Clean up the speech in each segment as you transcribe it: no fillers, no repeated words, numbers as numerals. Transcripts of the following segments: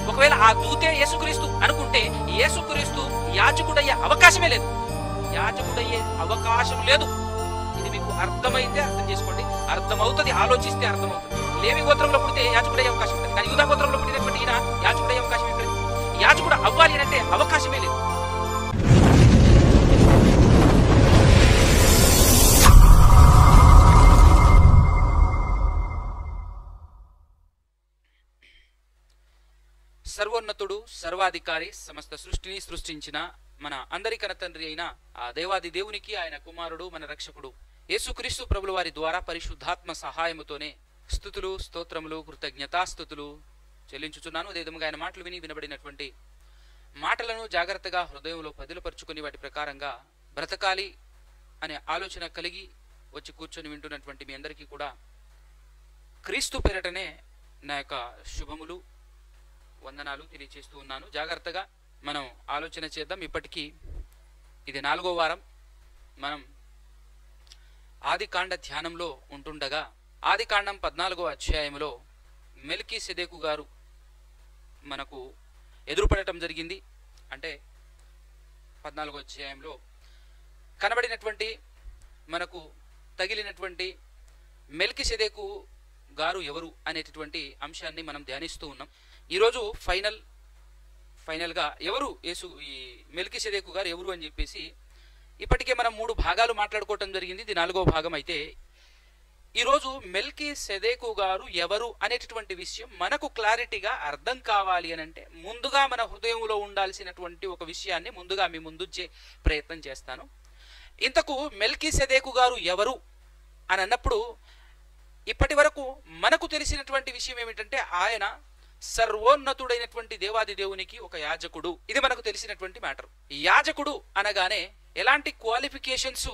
ఒకవేళ ఆ దూతే యేసుక్రీస్తు అనుకుంటే యేసుక్రీస్తు యాజకుడయ్యే అవకాశమే లేదు. యాజకుడయ్యే అవకాశం లేదు. ఇది మీకు అర్థమైతే అర్థం చేసుకోండి, అర్థమవుతుంది, ఆలోచిస్తే అర్థమవుతుంది. లేవి గోత్రంలో పుడితే యాజకుడయ్యే అవకాశం ఉంటుంది, కానీ యూదా గోత్రంలో పుట్టినటువంటి ఈయన యాజకుడయ్యే అవకాశం ఎక్కడ? యాజకుడు అవ్వాలి అంటే అవకాశమే లేదు. సర్వోన్నతుడు, సర్వాధికారి, సమస్త సృష్టిని సృష్టించిన మన అందరి కన్న తండ్రి అయిన ఆ దేవాది దేవునికి, ఆయన కుమారుడు, మన రక్షకుడు యేసుక్రీస్తు ప్రభుల వారి ద్వారా పరిశుద్ధాత్మ సహాయముతోనే స్తుతులు, స్తోత్రములు, కృతజ్ఞతాస్తుతులు చెల్లించుచున్నాను. అదే విధంగా ఆయన మాటలు విని వినబడినటువంటి మాటలను జాగ్రత్తగా హృదయంలో పదిలపరుచుకుని వాటి ప్రకారంగా బ్రతకాలి అనే ఆలోచన కలిగి వచ్చి కూర్చొని వింటున్నటువంటి మీ అందరికీ కూడా క్రీస్తు పేరటనే నా యొక్క శుభములు, వందనాలు తెలియజేస్తూ ఉన్నాను. జాగ్రత్తగా మనం ఆలోచన చేద్దాం. ఇప్పటికీ ఇది 4వ వారం. మనం ఆదికాండ ధ్యానంలో ఉంటుండగా ఆదికాండం 14వ అధ్యాయంలో మెల్కీసెదెకు గారు మనకు ఎదురుపడటం జరిగింది. అంటే 14వ అధ్యాయంలో కనబడినటువంటి మనకు తగిలినటువంటి మెల్కీసెదెకు గారు ఎవరు అనేటటువంటి అంశాన్ని మనం ధ్యానిస్తూ ఉన్నాం. ఈరోజు ఫైనల్గా ఎవరు ఈ మెల్కీసెదెకు గారు ఎవరు అని చెప్పేసి ఇప్పటికే మనం 3 భాగాలు మాట్లాడుకోవటం జరిగింది. ఇది 4వ భాగం. అయితే ఈరోజు మెల్కీసెదెకు గారు ఎవరు అనేటటువంటి విషయం మనకు క్లారిటీగా అర్థం కావాలి అని అంటే ముందుగా మన హృదయంలో ఉండాల్సినటువంటి ఒక విషయాన్ని ముందుగా మీ ముందుంచే ప్రయత్నం చేస్తాను. ఇంతకు మెల్కీసెదెకు గారు ఎవరు అని అన్నప్పుడు ఇప్పటి వరకు మనకు తెలిసినటువంటి విషయం ఏమిటంటే ఆయన సర్వోన్నతుడైనటువంటి దేవాది దేవునికి ఒక యాజకుడు. ఇది మనకు తెలిసినటువంటి మ్యాటర్. యాజకుడు అనగానే ఎలాంటి క్వాలిఫికేషన్స్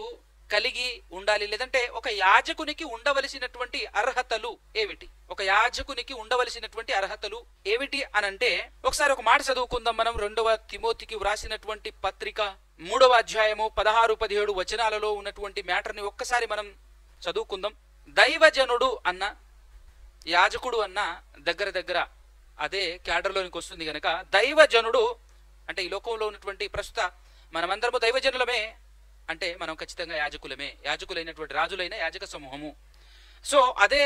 కలిగి ఉండాలి, లేదంటే ఒక యాజకునికి ఉండవలసినటువంటి అర్హతలు ఏమిటి, ఒక యాజకునికి ఉండవలసినటువంటి అర్హతలు ఏమిటి అనంటే ఒకసారి ఒక మాట చదువుకుందాం. మనం 2వ తిమోతికి వ్రాసినటువంటి పత్రిక 3వ అధ్యాయము 16-17 వచనాలలో ఉన్నటువంటి మ్యాటర్ని ఒక్కసారి మనం చదువుకుందాం. దైవజనుడు అన్న, యాజకుడు అన్న దగ్గర అదే క్యాడర్లోనికి వస్తుంది కనుక దైవజనుడు అంటే ఈ లోకంలో ఉన్నటువంటి ప్రస్తుత మనమందరము దైవజనులమే అంటే మనం ఖచ్చితంగా యాజకులమే, యాజకులైనటువంటి రాజులైన యాజక సమూహము. సో అదే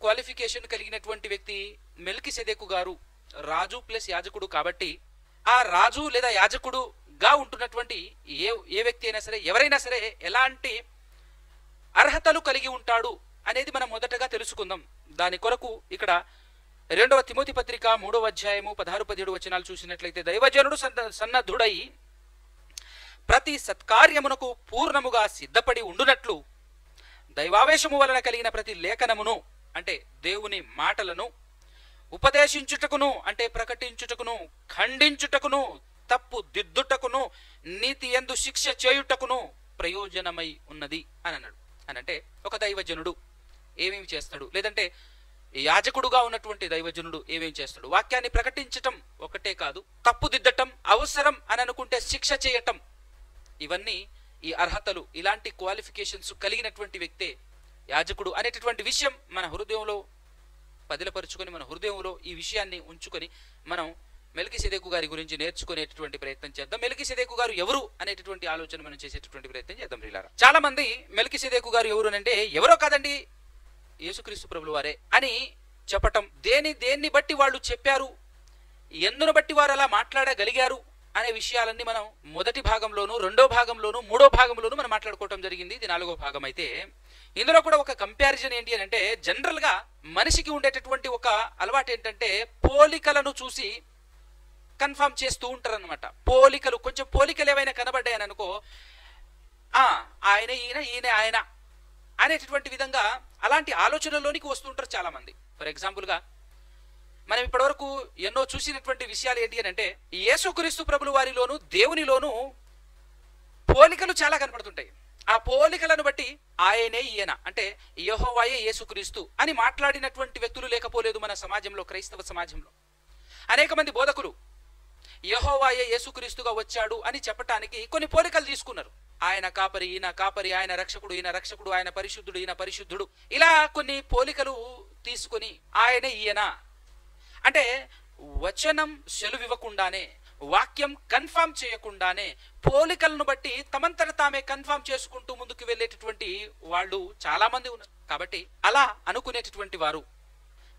క్వాలిఫికేషన్ కలిగినటువంటి వ్యక్తి మెల్కీసెదెకు గారు, రాజు ప్లస్ యాజకుడు. కాబట్టి ఆ రాజు లేదా యాజకుడుగా ఉంటున్నటువంటి ఏ వ్యక్తి అయినా సరే, ఎవరైనా సరే ఎలాంటి అర్హతలు కలిగి ఉంటాడు అనేది మనం మొదటగా తెలుసుకుందాం. దాని కొరకు ఇక్కడ 2వ తిమోతి పత్రిక 3వ అధ్యాయము 16-17 వచనాలు చూసినట్లయితే దైవజనుడు సన్నద్ధుడై ప్రతి సత్కార్యమునకు పూర్ణముగా సిద్ధపడి ఉండునట్లు దైవావేశము వలన కలిగిన ప్రతి లేఖనమును అంటే దేవుని మాటలను ఉపదేశించుటకును అంటే ప్రకటించుటకును, ఖండించుటకును, తప్పు దిద్దుటకును, నీతి యందు శిక్ష చేయుటకును ప్రయోజనమై ఉన్నది అని అన్నాడు. అనంటే ఒక దైవజనుడు ఏమేమి చేస్తాడు, లేదంటే యాజకుడుగా ఉన్నటువంటి దైవజనుడు ఏమేమి చేస్తాడు? వాక్యాన్ని ప్రకటించటం ఒకటే కాదు, తప్పు దిద్దటం, అవసరం అని అనుకుంటే శిక్ష చేయటం, ఇవన్నీ ఈ అర్హతలు, ఇలాంటి క్వాలిఫికేషన్స్ కలిగినటువంటి వ్యక్తే యాజకుడు అనేటటువంటి విషయం మన హృదయంలో పదిలపరుచుకొని, మన హృదయంలో ఈ విషయాన్ని ఉంచుకొని మనం మెల్కీసెదెకు గారి గురించి నేర్చుకునేటటువంటి ప్రయత్నం చేద్దాం. మెల్కీసెదెకు గారు ఎవరు అనేటటువంటి ఆలోచన మనం చేసేటటువంటి ప్రయత్నం చేద్దాం. ప్రియులారా, చాలా మంది మెల్కీసెదెకు గారు ఎవరు అంటే ఎవరో కాదండి యేసుక్రీస్తు ప్రభుల వారే అని చెప్పటం, దేన్ని బట్టి వాళ్ళు చెప్పారు, ఎందును బట్టి వారు అలా మాట్లాడగలిగారు అనే విషయాలన్నీ మనం మొదటి భాగంలోను, 2వ భాగంలోను, 3వ భాగంలోను మనం మాట్లాడుకోవటం జరిగింది. ఇది 4వ భాగం. అయితే ఇందులో కూడా ఒక కంపారిజన్ ఏంటి అని అంటే జనరల్ గా మనిషికి ఉండేటటువంటి ఒక అలవాటు ఏంటంటే పోలికలను చూసి కన్ఫర్మ్ చేస్తూ ఉంటారు అనమాట. కొంచెం పోలికలు ఏవైనా కనబడ్డాయని అనుకో, ఆయన ఈయన ఆయన అనేటటువంటి విధంగా అలాంటి ఆలోచనలోనికి వస్తుంటారు చాలా మంది. ఫర్ ఎగ్జాంపుల్ గా మనం ఇప్పటివరకు ఎన్నో చూసినటువంటి విషయాలు ఏంటి అని అంటే యేసుక్రీస్తు ప్రభుల వారిలోను దేవునిలోను పోలికలు చాలా కనపడుతుంటాయి. ఆ పోలికలను బట్టి ఆయనే ఈయన అంటే యెహోవాయే యేసుక్రీస్తు అని మాట్లాడినటువంటి వ్యక్తులు లేకపోలేదు మన సమాజంలో, క్రైస్తవ సమాజంలో. అనేక మంది బోధకులు యెహోవాయే యేసుక్రీస్తుగా వచ్చాడు అని చెప్పటానికి కొన్ని పోలికలు తీసుకున్నారు. ఆయన కాపరి, ఈయన కాపరి, ఆయన రక్షకుడు, ఈయన రక్షకుడు, ఆయన పరిశుద్ధుడు, ఈయన పరిశుద్ధుడు, ఇలా కొన్ని పోలికలు తీసుకొని ఆయనే ఈయన అంటే వచనం సెలవివ్వకుండానే, వాక్యం కన్ఫర్మ్ చేయకుండానే పోలికలను బట్టి తమంతట తామే కన్ఫర్మ్ చేసుకుంటూ ముందుకు వెళ్ళేటటువంటి వాళ్ళు చాలా మంది ఉన్నారు. కాబట్టి అలా అనుకునేటటువంటి వారు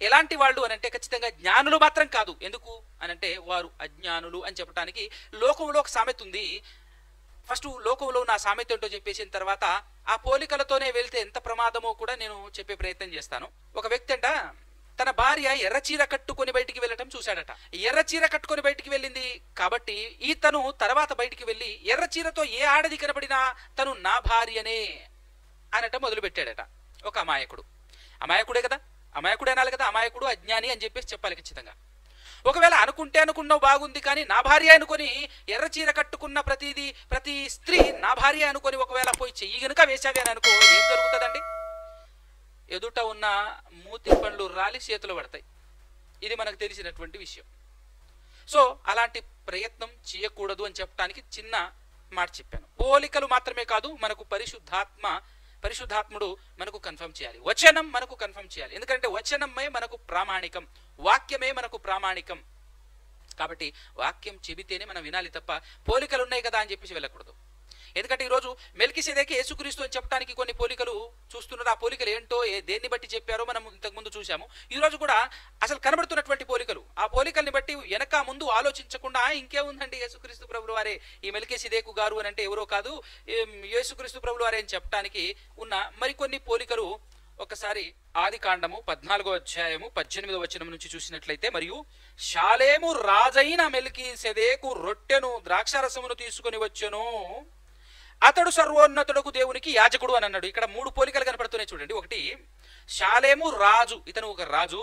ఎలాంటి వాళ్ళు అనంటే ఖచ్చితంగా జ్ఞానులు మాత్రం కాదు. ఎందుకు అనంటే వారు అజ్ఞానులు అని చెప్పడానికి లోకంలో ఒక సామెత ఉంది. ఫస్ట్ లోకంలో నా సామెత ఏంటో చెప్పేసిన తర్వాత ఆ పోలికలతోనే వెళ్తే ఎంత ప్రమాదమో కూడా నేను చెప్పే ప్రయత్నం చేస్తాను. ఒక వ్యక్తి అంట తన భార్య ఎర్రచీర కట్టుకొని బయటికి వెళ్ళటం చూశాడట. ఎర్రచీర కట్టుకొని బయటికి వెళ్ళింది కాబట్టి ఈతను తర్వాత బయటికి వెళ్ళి ఎర్రచీరతో ఏ ఆడది కనబడినా తను నా భార్యనే అనటం మొదలు పెట్టాడట. ఒక అమాయకుడు, అమాయకుడే కదా, అమాయకుడే అనాలి కదా, అమాయకుడు అజ్ఞాని అని చెప్పేసి చెప్పాలి ఖచ్చితంగా. ఒకవేళ అనుకున్నావు బాగుంది, కానీ నా భార్య అనుకొని ఎర్రచీర కట్టుకున్న ప్రతి స్త్రీ నా భార్య అనుకొని ఒకవేళ పోయి చెయ్యి గనుక వేసావే అని అనుకో, ఏం జరుగుతుందండి? ఎదుట ఉన్న మూతి పండ్లు రాలి చేతులు పడతాయి. ఇది మనకు తెలిసినటువంటి విషయం. సో అలాంటి ప్రయత్నం చేయకూడదు అని చెప్పడానికి చిన్న మాట చెప్పాను. పోలికలు మాత్రమే కాదు, మనకు పరిశుద్ధాత్ముడు మనకు కన్ఫర్మ్ చేయాలి, వచనం మనకు కన్ఫర్మ్ చేయాలి. ఎందుకంటే వచనమే మనకు ప్రామాణికం, వాక్యమే మనకు ప్రామాణికం. కాబట్టి వాక్యం చెబితేనే మనం వినాలి తప్ప పోలికలు ఉన్నాయి కదా అని చెప్పేసి వెళ్ళకూడదు. ఎందుకంటే ఈరోజు మెల్కీసెదెకు యేసుక్రీస్తు అని చెప్పడానికి కొన్ని పోలికలు చూస్తున్నారు. ఆ పోలికలు ఏంటో దేన్ని బట్టి చెప్పారో మనం ఇంతకుముందు చూసాము. ఈరోజు కూడా అసలు కనబడుతున్నటువంటి పోలికలు, ఆ పోలికల్ని బట్టి వెనక ముందు ఆలోచించకుండా ఇంకేముందండి యేసుక్రీస్తు ప్రభులు వారే ఈ మెల్కీసెదెకు గారు అని అంటే ఎవరో కాదు, యేసుక్రీస్తు ప్రభులు వారే అని చెప్పడానికి ఉన్న మరికొన్ని పోలికలు ఒకసారి ఆదికాండము 14వ అధ్యాయము 18వ వచనం నుంచి చూసినట్లయితే, మరియు షాలేము రాజైన మెల్కీసెదెకు రొట్టెను ద్రాక్షారసమును తీసుకొని వచ్చెను, అతడు సర్వోన్నతుడకు దేవునికి యాజకుడు అని అన్నాడు. ఇక్కడ 3 పోలికలు కనపడుతున్నాయి చూడండి. ఒకటి షాలేము రాజు, ఇతను ఒక రాజు.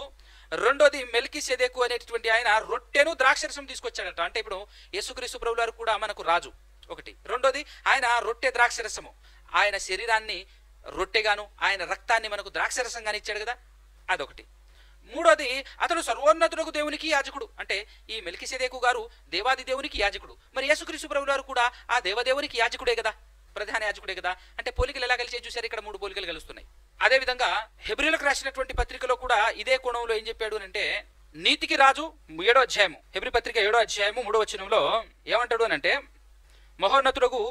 రెండోది మెల్కీసెదెకు అనేటువంటి ఆయన రొట్టెను ద్రాక్షరసం తీసుకొచ్చాడట. అంటే ఇప్పుడు యేసుక్రీస్తు ప్రభువారు కూడా మనకు రాజు ఒకటి. రెండోది ఆయన రొట్టె ద్రాక్షరసము, ఆయన శరీరాన్ని రొట్టెగాను ఆయన రక్తాన్ని మనకు ద్రాక్షరసంగాని ఇచ్చాడు కదా, అదొకటి. మూడోది అతడు సర్వోన్నతుడకు దేవునికి యాజకుడు. అంటే ఈ మెల్కీసెదెకు గారు దేవాది దేవునికి యాజకుడు. మరి యేసుక్రీస్తు ప్రభువారు కూడా ఆ దేవదేవునికి యాజకుడే కదా, ప్రధాన యాజకుడే కదా. అంటే పోలికలు ఎలా కలిసి చూశారు? ఇక్కడ 3 పోలికలు కలుస్తున్నాయి. అదేవిధంగా హెబ్రీలకు రాసినటువంటి పత్రికలో కూడా ఇదే కోణంలో ఏం చెప్పాడు అంటే, నీతికి రాజు 7వ అధ్యాయము, హెబ్రీ పత్రిక 7వ అధ్యాయము 3వ వచనంలో ఏమంటాడు అని అంటే, మహోన్నతుడకు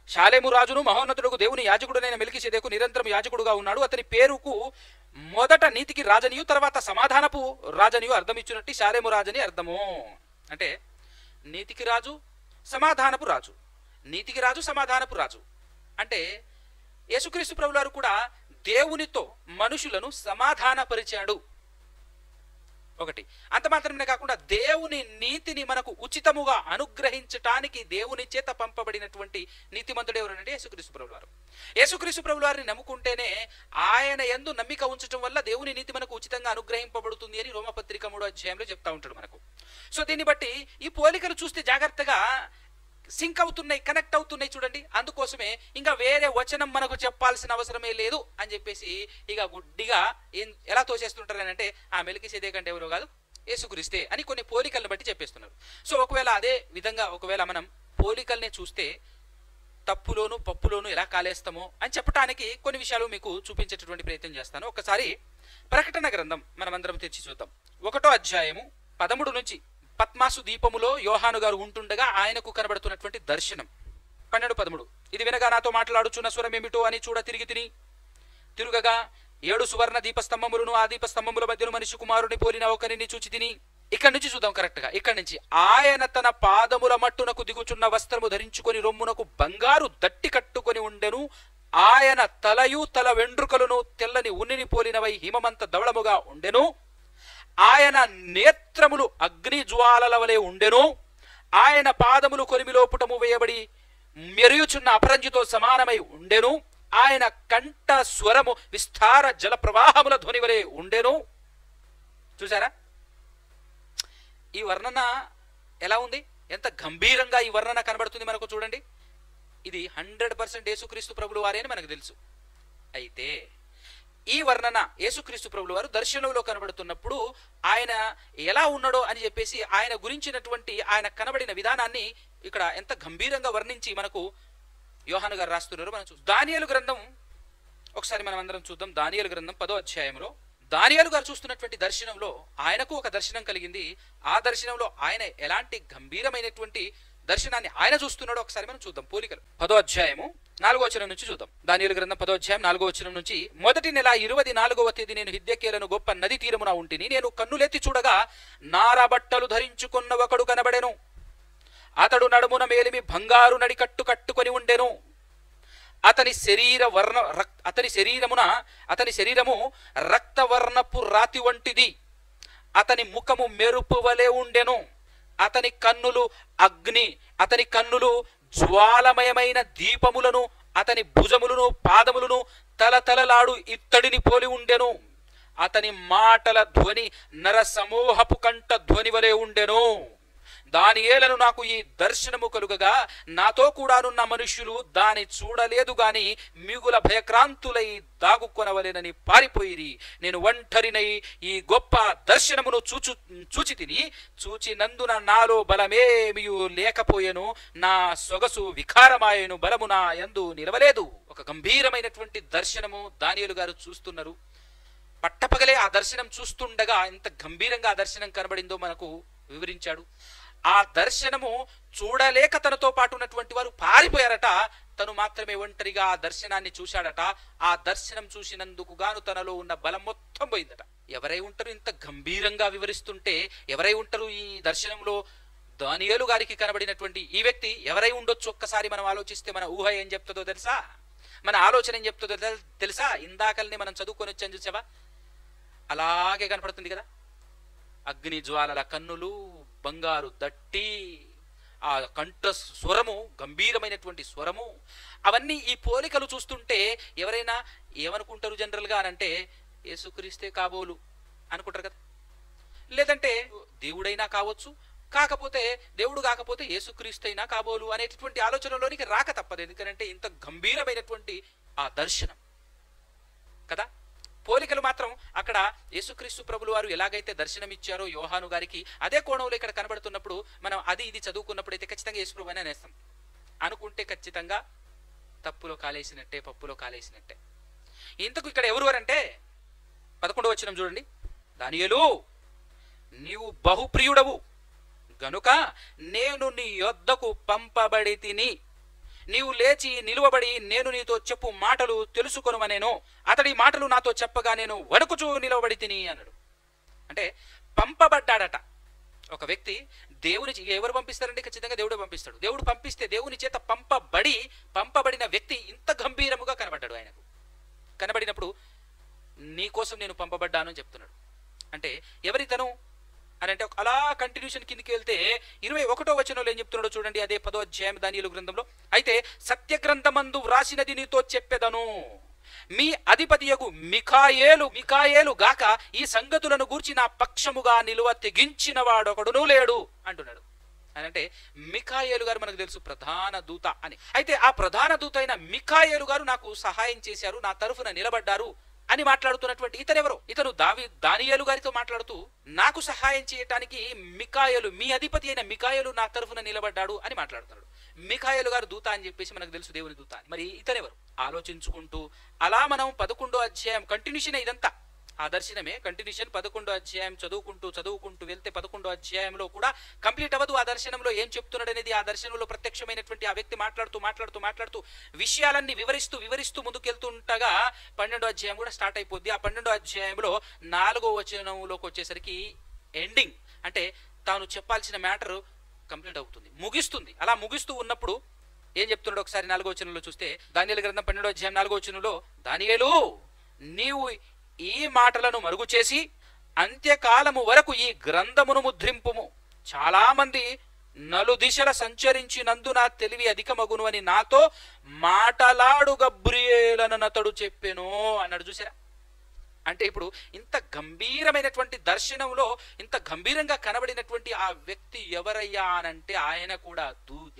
షాలేము రాజును మహోన్నతుడకు దేవుని యాజకుడునైన మెల్కీసెదెకు నిరంతరం యాజకుడుగా ఉన్నాడు. అతని పేరుకు మొదట నీతికి రాజనియు తర్వాత సమాధానపు రాజనియు అర్థం ఇచ్చినట్టు షాలేము రాజని అర్థము. అంటే నీతికి రాజు, సమాధానపు రాజు, నీతికి రాజు, సమాధానపు రాజు. అంటే యేసుక్రీస్తు ప్రభువారు కూడా దేవునితో మనుషులను సమాధానపరిచాడు. ఒకటి. అంత మాత్రమే కాకుండా దేవుని నీతిని మనకు ఉచితముగా అనుగ్రహించటానికి దేవుని చేత పంపబడినటువంటి నీతిమంతుడు ఎవరంటే యేసుక్రీస్తు ప్రభువారు. యేసుక్రీస్తు ప్రభువారిని నమ్ముకుంటేనే, ఆయన యందు నమ్మిక ఉంచడం వల్ల దేవుని నీతి మనకు ఉచితంగా అనుగ్రహింపబడుతుంది అని రోమపత్రిక 3వ అధ్యాయంలో చెప్తా ఉంటాడు మనకు. సో దీన్ని బట్టి ఈ పోలికలు చూస్తే జాగ్రత్తగా సింక్ అవుతున్నాయి, కనెక్ట్ అవుతున్నాయి చూడండి. అందుకోసమే ఇంకా వేరే వచనం మనకు చెప్పాల్సిన అవసరమే లేదు అని చెప్పేసి ఇక గుడ్డిగా ఎలా తోసేస్తుంటారు అంటే, ఆ మెల్కీసెదెకు అంటే ఎవరో కాదు యేసుక్రీస్తే అని కొన్ని పోలికలను బట్టి చెప్పేస్తున్నారు. సో ఒకవేళ అదే విధంగా ఒకవేళ మనం పోలికల్ని చూస్తే తప్పులోను పప్పులోను ఎలా కాలేస్తామో అని చెప్పడానికి కొన్ని విషయాలు మీకు చూపించేటటువంటి ప్రయత్నం చేస్తాను. ఒకసారి ప్రకటన గ్రంథం మనమందరం తెచ్చి చూద్దాం. 1వ అధ్యాయము 13 నుంచి, పద్మాసు దీపములో యోహాను గారు ఉంటుండగా ఆయనకు కనబడుతున్నటువంటి దర్శనం. 12-13. ఇది వినగా నాతో మాట్లాడుచున్న స్వరం ఏమిటో అని చూడ తిరుగగా 7 సువర్ణ దీపస్తంభములను, ఆ దీపస్తంభముల మధ్యను మనిషి కుమారుని పోలిన ఒకరిని చూచి తిని. ఇక్కడి నుంచి చూద్దాం కరెక్ట్ గా. ఇక్కడి నుంచి, ఆయన తన పాదముల మట్టునకు దిగుచున్న వస్త్రము ధరించుకొని రొమ్మునకు బంగారు దట్టి కట్టుకొని ఉండెను. ఆయన తలయు తల వెండ్రుకలను తెల్లని ఉన్నిని పోలినవై హిమమంత ధవళముగా ఉండెను. ఆయన నేత్రములు అగ్ని జ్వాలల వలె ఉండెను. ఆయన పాదములు కొలిమిలో పుటము వేయబడి మెరియుచున్న అపరంజితో సమానమై ఉండెను. ఆయన కంఠ స్వరము విస్తార జల ప్రవాహముల ధ్వని వలె ఉండెను. చూసారా ఈ వర్ణన ఎలా ఉంది? ఎంత గంభీరంగా ఈ వర్ణన కనబడుతుంది మనకు చూడండి. ఇది 100% యేసుక్రీస్తు ప్రభులు వారే అని మనకు తెలుసు. అయితే ఈ వర్ణన యేసుక్రీస్తు ప్రభులు వారు దర్శనంలో కనబడుతున్నప్పుడు ఆయన ఎలా ఉన్నాడో అని చెప్పేసి ఆయన గురించినటువంటి ఆయన కనబడిన విధానాన్ని ఇక్కడ ఎంత గంభీరంగా వర్ణించి మనకు యోహాను గారు రాస్తున్నారు. మనం చూద్దాం. దానియేలు గ్రంథం ఒకసారి మనం అందరం చూద్దాం. దానియేలు గ్రంథం 10వ అధ్యాయంలో దానియేలు గారు చూస్తున్నటువంటి దర్శనంలో ఆయనకు ఒక దర్శనం కలిగింది. ఆ దర్శనంలో ఆయన ఎలాంటి గంభీరమైనటువంటి దర్శనాన్ని ఆయన చూస్తున్నాడో ఒకసారి మనం చూద్దాం. పోలికలు 10వ అధ్యాయము 4వ వచనం నుంచి చూద్దాం. దానియేలు గ్రంథం 10వ అధ్యాయం 4వ వచనం నుంచి, మొదటి నెల 24వ తేదీ నేను హిద్దెకేలను గొప్ప నది తీరమున ఉంటిని. నేను కన్నులెత్తి చూడగా నారబట్టలు ధరించుకున్న ఒకడు కనబడెను. అతడు నడుమున మేలిమి బంగారు నడికట్టు కట్టుకొని ఉండెను. అతని శరీరము రక్తవర్ణపు రాతి వంటిది. అతని ముఖము మెరుపు వలె ఉండెను. అతని కన్నులు జ్వాలమయమైన దీపములను, అతని భుజములను పాదములను తలతలలాడు ఇత్తడిని పోలి ఉండెను. అతని మాటల ధ్వని నరసమూహపు కంఠ ధ్వని వలె ఉండెను. దానియేలను నాకు ఈ దర్శనము కలుగగా నాతో కూడానున్న మనుష్యులు దాని చూడలేదు గాని మిగుల భయక్రాంతులై దాగుకొనవలెనని పారిపోయిరి. నేను ఒంటరినై ఈ గొప్ప దర్శనమును చూచి తిని, చూచినందున నాలో బలమేమియు లేకపోయెను. నా సొగసు వికారమాయెను, బలము నా యందు నిలవలేదు. ఒక గంభీరమైనటువంటి దర్శనము దానియేలు గారు చూస్తున్నారు. పట్టపగలే ఆ దర్శనం చూస్తుండగా ఎంత గంభీరంగా ఆ దర్శనం కనబడిందో మనకు వివరించాడు. ఆ దర్శనము చూడలేక తనతో పాటు ఉన్నటువంటి వారు పారిపోయారట. తను మాత్రమే ఒంటరిగా ఆ దర్శనాన్ని చూశాడట. ఆ దర్శనం చూసినందుకు గాను తనలో ఉన్న బలం మొత్తం పోయిందట. ఎవరై ఉంటారు ఇంత గంభీరంగా వివరిస్తుంటే? ఎవరై ఉంటారు ఈ దర్శనంలో దానియేలు గారికి కనబడినటువంటి ఈ వ్యక్తి? ఎవరై ఉండొచ్చు? ఒక్కసారి మనం ఆలోచిస్తే మన ఊహ ఏం చెప్తుందో తెలుసా? మన ఆలోచన ఏం చెప్తుందో తెలుసా? ఇందాకల్ని మనం చదువుకొని వచ్చాను చూసావా, అలాగే కనపడుతుంది కదా. అగ్ని జ్వాలల కన్నులు, బంగారు దట్టి, ఆ కంఠ స్వరము, గంభీరమైనటువంటి స్వరము, అవన్నీ ఈ పోలికలు చూస్తుంటే ఎవరైనా ఏమనుకుంటారు జనరల్గా అనంటే, యేసుక్రీస్తే కాబోలు అనుకుంటారు కదా. లేదంటే దేవుడైనా కావచ్చు, కాకపోతే దేవుడు కాకపోతే యేసుక్రీస్తు అయినా కాబోలు అనేటటువంటి ఆలోచనలోనికి రాక తప్పదు. ఎందుకంటే ఇంత గంభీరమైనటువంటి ఆ దర్శనం కదా. పోలికలు మాత్రం అక్కడ యేసుక్రీస్తు ప్రభులు వారు ఎలాగైతే దర్శనమిచ్చారో యోహాను గారికి, అదే కోణంలో ఇక్కడ కనబడుతున్నప్పుడు మనం అది ఇది చదువుకున్నప్పుడు అయితే ఖచ్చితంగా యేసు ప్రభు అని అనేస్తాం. అనుకుంటే ఖచ్చితంగా తప్పులో కాలేసినట్టే, పప్పులో కాలేసినట్టే. ఇంతకు ఇక్కడ ఎవరు అంటే 11వ వచనం చూడండి. దానియేలు, నీవు బహుప్రియుడవు గనుక నేను నీ యొద్దకు పంపబడి తిని, నీవు లేచి నిలువబడి నేను నీతో చెప్పు మాటలు తెలుసుకొనుమనేను. అతడి మాటలు నాతో చెప్పగా నేను వణుకుచూ నిలవబడి తిని అన్నాడు. అంటే పంపబడ్డాడట ఒక వ్యక్తి. దేవుని ఎవరు పంపిస్తారంటే ఖచ్చితంగా దేవుడే పంపిస్తాడు. దేవుడు పంపిస్తే దేవుని చేత పంపబడిన వ్యక్తి ఇంత గంభీరముగా కనబడ్డాడు. ఆయనకు కనబడినప్పుడు నీ కోసం నేను పంపబడ్డాను అని చెప్తున్నాడు. అంటే ఎవరితను అని అంటే అలా కంటిన్యూషన్ కిందికి వెళ్తే 21వ వచనంలో ఏం చెప్తున్నాడో చూడండి. అదే 10వ అధ్యాయం దానియేలు గ్రంథంలో. అయితే సత్య గ్రంథమందు వ్రాసినది నీతో చెప్పెదను. మీ అధిపతియగు మికాయేలు గాక ఈ సంగతులను గూర్చి నా పక్షముగా నిలువ తెగించిన వాడొకడునూ లేడు అంటున్నాడు. అని అంటే మికాయేలు గారు మనకు తెలుసు ప్రధాన దూత అని. అయితే ఆ ప్రధాన దూత అయిన మికాయేలు గారు నాకు సహాయం చేశారు, నా తరఫున నిలబడ్డారు అని మాట్లాడుతున్నటువంటి ఇతనెవరో? ఇతను దానియేలు గారితో మాట్లాడుతూ నాకు సహాయం చేయటానికి మికాయేలు, మీ అధిపతి అయిన మికాయేలు నా తరఫున నిలబడ్డాడు అని మాట్లాడుతున్నాడు. మికాయేలు గారు దూత అని చెప్పేసి మనకు తెలుసు, దేవుని దూత అని. మరి ఇతనెవరు? ఆలోచించుకుంటూ అలా మనం 11వ అధ్యాయం కంటిన్యూషన్, ఇదంతా ఆ దర్శనమే కంటిన్యూషన్. 11వ అధ్యాయం చదువుకుంటూ వెళ్తే 11వ అధ్యాయంలో కూడా కంప్లీట్ అవ్వదు. ఆ దర్శనంలో ఏం చెప్తున్నాడు అనేది, ఆ దర్శనంలో ప్రత్యక్షమైనటువంటి ఆ వ్యక్తి మాట్లాడుతూ విషయాలన్నీ వివరిస్తూ ముందుకెళ్తుండగా 12వ అధ్యాయం కూడా స్టార్ట్ అయిపోద్ది. ఆ 12వ అధ్యాయంలో 4వ వచనంలోకి వచ్చేసరికి ఎండింగ్, అంటే తాను చెప్పాల్సిన మ్యాటర్ కంప్లీట్ అవుతుంది, ముగిస్తుంది. అలా ముగిస్తూ ఉన్నప్పుడు ఏం చెప్తున్నాడు ఒకసారి 4వ వచనంలో చూస్తే, దానియేలు గ్రంథం 12వ అధ్యాయం 4వ వచనంలో, దానియేలు నీవు ఈ మాటలను మరుగు చేసి అంత్యకాలము వరకు ఈ గ్రంథమును ముద్రింపుము. చాలా మంది నలుదిశల సంచరించినందున తెలివి అధికమగును అని నాతో మాటలాడు గబ్రియేలనతడు చెప్పెను అన్నాడు. చూసారా? అంటే ఇప్పుడు ఇంత గంభీరమైనటువంటి దర్శనంలో ఇంత గంభీరంగా కనబడినటువంటి ఆ వ్యక్తి ఎవరయ్యా అనంటే ఆయన కూడా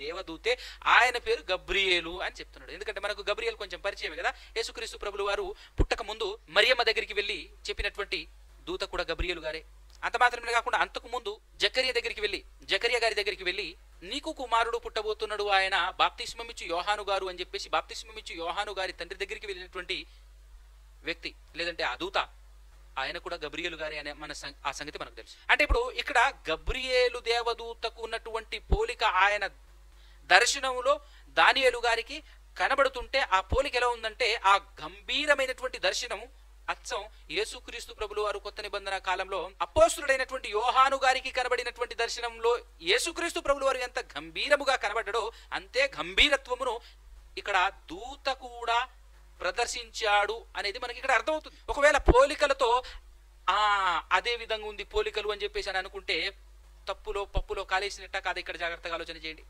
దేవదూతే. ఆయన పేరు గబ్రియేలు అని చెప్తున్నాడు. ఎందుకంటే మనకు గబ్రియేలు కొంచెం పరిచయమే కదా. యేసుక్రీస్తు ప్రభులు వారు పుట్టక ముందు మరియమ్మ దగ్గరికి వెళ్ళి చెప్పినటువంటి దూత కూడా గబ్రియేలు గారే. అంత మాత్రమే కాకుండా అంతకు ముందు జకరియా గారి దగ్గరికి వెళ్ళి నీకు కుమారుడు పుట్టబోతున్నాడు, ఆయన బాప్తిస్మమిచ్చు యోహాను గారు అని చెప్పేసి బాప్తిస్మమిచ్చు యోహాను గారి తండ్రి దగ్గరికి వెళ్ళినటువంటి వ్యక్తి, లేదంటే ఆ దూత ఆయన కూడా గబ్రియేలు గారి అనే ఆ సంగతి మనకు తెలుసు. అంటే ఇప్పుడు ఇక్కడ గబ్రియేలు దేవదూతకు ఉన్నటువంటి పోలిక ఆయన దర్శనంలో దానియేలు గారికి కనబడుతుంటే ఆ పోలిక ఎలా ఉందంటే ఆ గంభీరమైనటువంటి దర్శనం అచ్చం యేసుక్రీస్తు ప్రభులు వారు కొత్త నిబంధన కాలంలో అపోస్తుడైనటువంటి యోహాను గారికి కనబడినటువంటి దర్శనంలో యేసుక్రీస్తు ప్రభులు వారు ఎంత గంభీరముగా కనబడ్డాడో అంతే గంభీరత్వమును ఇక్కడ దూత కూడా ప్రదర్శించాడు అనేది మనకి ఇక్కడ అర్థమవుతుంది. ఒకవేళ పోలికలతో అదే విధంగా ఉంది పోలికలు అని చెప్పేసి అని అనుకుంటే తప్పులో పప్పులో కాలేసినట్ట కాదు. ఇక్కడ జాగ్రత్తగా ఆలోచన చేయండి.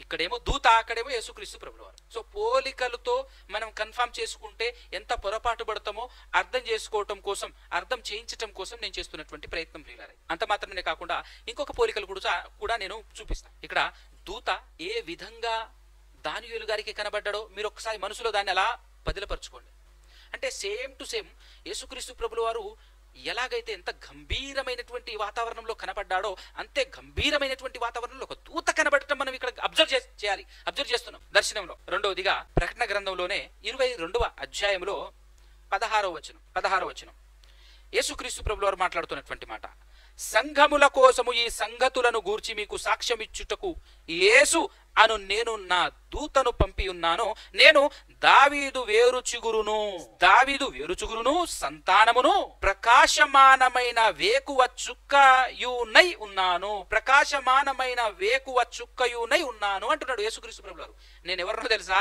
ఇక్కడేమో దూత, అక్కడేమో యేసుక్రీస్తు ప్రభుల వారు. సో పోలికలతో మనం కన్ఫర్మ్ చేసుకుంటే ఎంత పొరపాటు పడతామో అర్థం చేసుకోవటం కోసం, అర్థం చేయించటం కోసం నేను చేస్తున్నటువంటి ప్రయత్నం ప్రియులారా. అంత మాత్రమే కాకుండా ఇంకొక పోలికలు కూడా నేను చూపిస్తాను. ఇక్కడ దూత ఏ విధంగా దానియేలు గారికి కనబడ్డాడో మీరు ఒకసారి మనసులో దాన్ని అలా బదిలపరచుకోండి. అంటే సేమ్ టు సేమ్ యేసుక్రీస్తు ప్రభుల వారు ఎలాగైతే ఎంత గంభీరమైనటువంటి వాతావరణంలో కనబడ్డాడో అంతే గంభీరమైనటువంటి వాతావరణంలో ఒక దూత కనబడటం మనం ఇక్కడ అబ్జర్వ్ చేస్తున్నాం దర్శనంలో. రెండవదిగా ప్రకటన గ్రంథంలోనే 22వ అధ్యాయంలో 16వ వచనం యేసుక్రీస్తు ప్రభుల వారు మాట్లాడుతున్నటువంటి మాట, సంఘముల కోసము ఈ సంగతులను గూర్చి మీకు సాక్ష్యం ఇచ్చుటకు యేసు అను నేను నా దూతను పంపి ఉన్నాను. నేను దావీదు వేరుచిగురును సంతానమును ప్రకాశమానమైన వేకువ చుక్కయునై ఉన్నాను అంటున్నాడు యేసుక్రీస్తు ప్రభువు వారు. నేను ఎవరినో తెలుసా?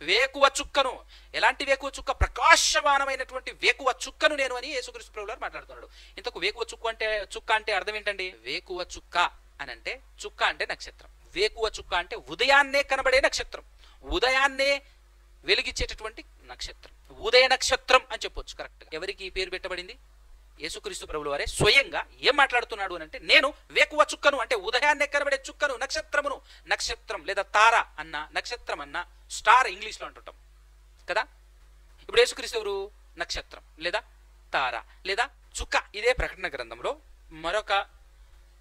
వేకువ చుక్కను. ఎలాంటి వేకువ చుక్క? ప్రకాశమానమైనటువంటి వేకువ చుక్కను నేను అని యేసుక్రీస్తు ప్రభువు వారు మాట్లాడుతున్నాడు. ఇంతకు వేకువ చుక్క అంటే అర్థం ఏంటండి? వేకువ చుక్క అని అంటే, చుక్క అంటే నక్షత్రం, వేకువ చుక్క అంటే ఉదయాన్నే కనబడే నక్షత్రం, ఉదయాన్నే వెలిగించేటటువంటి నక్షత్రం, ఉదయ నక్షత్రం అని చెప్పొచ్చు. కరెక్ట్. ఎవరికి ఈ పేరు పెట్టబడింది? యేసుక్రీస్తు ప్రభుల వారే స్వయంగా ఏం మాట్లాడుతున్నాడు అని అంటే, నేను వేకువ చుక్కను అంటే ఉదయాన్నే కనబడే చుక్కను, నక్షత్రం లేదా తార అన్న, నక్షత్రం అన్న, స్టార్ ఇంగ్లీష్లో అంటుంటాం కదా. ఇప్పుడు యేసుక్రీస్తు ఎవరు? నక్షత్రం లేదా తార లేదా చుక్క. ఇదే ప్రకటన గ్రంథంలో మరొక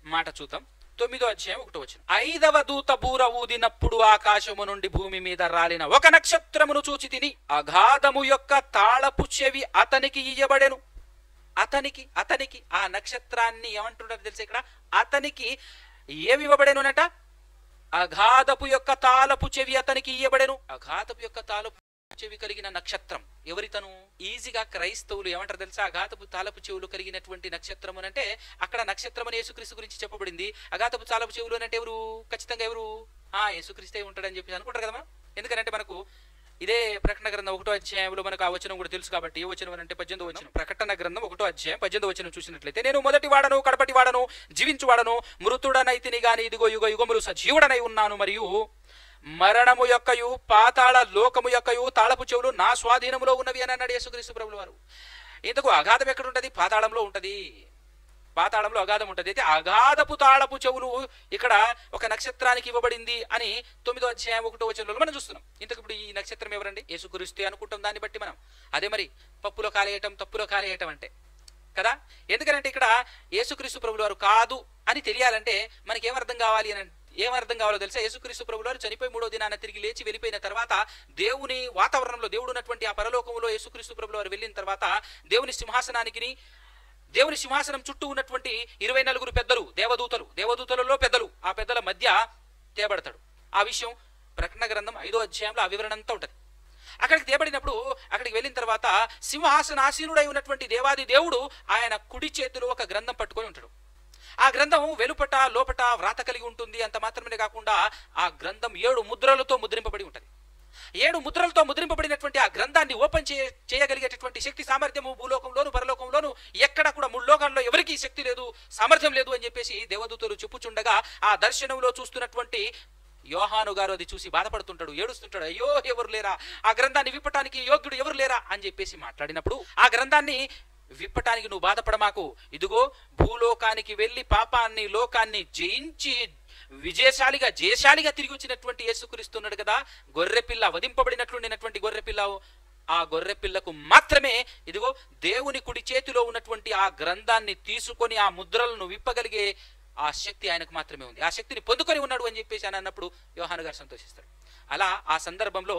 మాట చూద్దాం. 9వ అధ్యాయం 1వ వచనం, 5వ దూత బూర ఊదినప్పుడు ఆకాశము నుండి భూమి మీద రాలిన ఒక నక్షత్రమును చూచి తిని, అగాధము యొక్క తాళపు చెవి అతనికి ఇయ్యబడెను. అతనికి ఆ నక్షత్రాన్ని ఏమంటున్నారు తెలుసా? ఇక్కడ అతనికి ఏమి ఇవ్వబడెను అన్నట? అగాధపు యొక్క తాళపు చెవి అతనికి ఇయ్యబడెను. అగాధపు యొక్క తాళపు చెవి కలిగిన నక్షత్రం ఎవరితను? ఈజీగా క్రైస్తవులు ఏమంటారు తెలుసా? అగాధపు తాళపు చెవులు కలిగినటువంటి నక్షత్రం అంటే అక్కడ నక్షత్రం అని యేసుక్రీస్తు గురించి చెప్పబడింది. అగాధపు తాళపు చెవులు అంటే ఎవరు? ఖచ్చితంగా ఎవరు? యేసుక్రీస్తే ఉంటాడని చెప్పి అనుకుంటారు కదా మనం. ఎందుకంటే మనకు ఇదే ప్రకటన గ్రంథం 1వ అధ్యాయంలో మనకు ఆ వచనం కూడా తెలుసు కాబట్టి. ఏ వచనం అంటే 18వ వచనం. ప్రకటన గ్రంథం 1వ అధ్యాయం 18వ వచనం చూసినట్లయితే, నేను మొదటి వాడను, కడపటి వాడను, జీవించువాడను, మృతుడనైతిని గాని ఇదిగో యుగ యుగములు సజీవుడనై ఉన్నాను, మరియు మరణము యొక్కయు పాతాళ లోకము యొక్కయు తాళపు చెవులు నా స్వాధీనములో ఉన్నవి అని అన్నాడు యేసుక్రీస్తు ప్రభుల వారు. ఇంతకు అగాధం ఎక్కడ ఉంటుంది? పాతాళంలో ఉంటుంది. పాతాళంలో అగాధం ఉంటుంది. అయితే అగాధపు తాళపు చెవులు ఇక్కడ ఒక నక్షత్రానికి ఇవ్వబడింది అని 9వ అధ్యాయం 1వ వచనంలో మనం చూస్తున్నాం. ఇంతకు ఇప్పుడు ఈ నక్షత్రం ఎవరండి? యేసుక్రీస్తు అనుకుంటాం. దాన్ని బట్టి మనం అదే మరి తప్పులో కాలేయటం అంటే కదా. ఎందుకంటే ఇక్కడ యేసుక్రీస్తు ప్రభుల వారు కాదు అని తెలియాలంటే మనకి ఏమర్థం కావాలో తెలుసా? యేసుక్రీస్తు ప్రభుల వారు చనిపోయి 3వ దినాన తిరిగి లేచి వెళ్ళిపోయిన తర్వాత దేవుని వాతావరణంలో, దేవుడు ఉన్నటువంటి ఆ పరలోకంలో యేసుక్రీస్తు ప్రభుల వారు వెళ్ళిన తర్వాత దేవుని సింహాసనం చుట్టూ ఉన్నటువంటి 24 పెద్దలు, దేవదూతలలో పెద్దలు, ఆ పెద్దల మధ్య తేబడతాడు. ఆ విషయం ప్రకటన గ్రంథం 5వ అధ్యాయంలో ఆ వివరణ అంతా ఉంటుంది. అక్కడికి తేబడినప్పుడు అక్కడికి వెళ్ళిన తర్వాత సింహాసనాసీనుడై ఉన్నటువంటి దేవాది దేవుడు ఆయన కుడి చేతిలో ఒక గ్రంథం పట్టుకొని ఉంటాడు. ఆ గ్రంథం వెలుపట లోపట వ్రాత కలిగి ఉంటుంది. అంత మాత్రమే కాకుండా ఆ గ్రంథం 7 ముద్రలతో ముద్రింపబడి ఉంటుంది. 7 ముద్రలతో ముద్రింపబడినటువంటి ఆ గ్రంథాన్ని ఓపెన్ చేయగలిగేటటువంటి శక్తి సామర్థ్యము భూలోకంలోను పరలోకంలోను ఎక్కడ కూడా 3 లోకాల్లో ఎవరికీ శక్తి లేదు, సామర్థ్యం లేదు అని చెప్పేసి దేవదూతలు చెప్పుచుండగా ఆ దర్శనంలో చూస్తున్నటువంటి యోహాను గారు అది చూసి బాధపడుతుంటాడు, ఏడుస్తుంటాడు. అయ్యో ఎవరు లేరా, ఆ గ్రంథాన్ని విప్పటానికి యోగ్యుడు ఎవరు లేరా అని చెప్పేసి మాట్లాడినప్పుడు, ఆ గ్రంథాన్ని విప్పటానికి నువ్వు బాధపడమాకు, ఇదిగో భూలోకానికి వెళ్ళి పాపాన్ని లోకాన్ని జయించి జయశాలిగా తిరిగి వచ్చినటువంటి యేసుక్రీస్తున్నాడు కదా, గొర్రెపిల్ల, వధింపబడినట్లుండినటువంటి గొర్రెపిల్ల. ఆ గొర్రెపిల్లకు మాత్రమే ఇదిగో దేవుని కుడి చేతిలో ఉన్నటువంటి ఆ గ్రంథాన్ని తీసుకొని ఆ ముద్రలను విప్పగలిగే ఆ శక్తి ఆయనకు మాత్రమే ఉంది. ఆ శక్తిని పొందుకొని ఉన్నాడు అని చెప్పేసి అని అన్నప్పుడు యోహాను గారు సంతోషిస్తాడు. అలా ఆ సందర్భంలో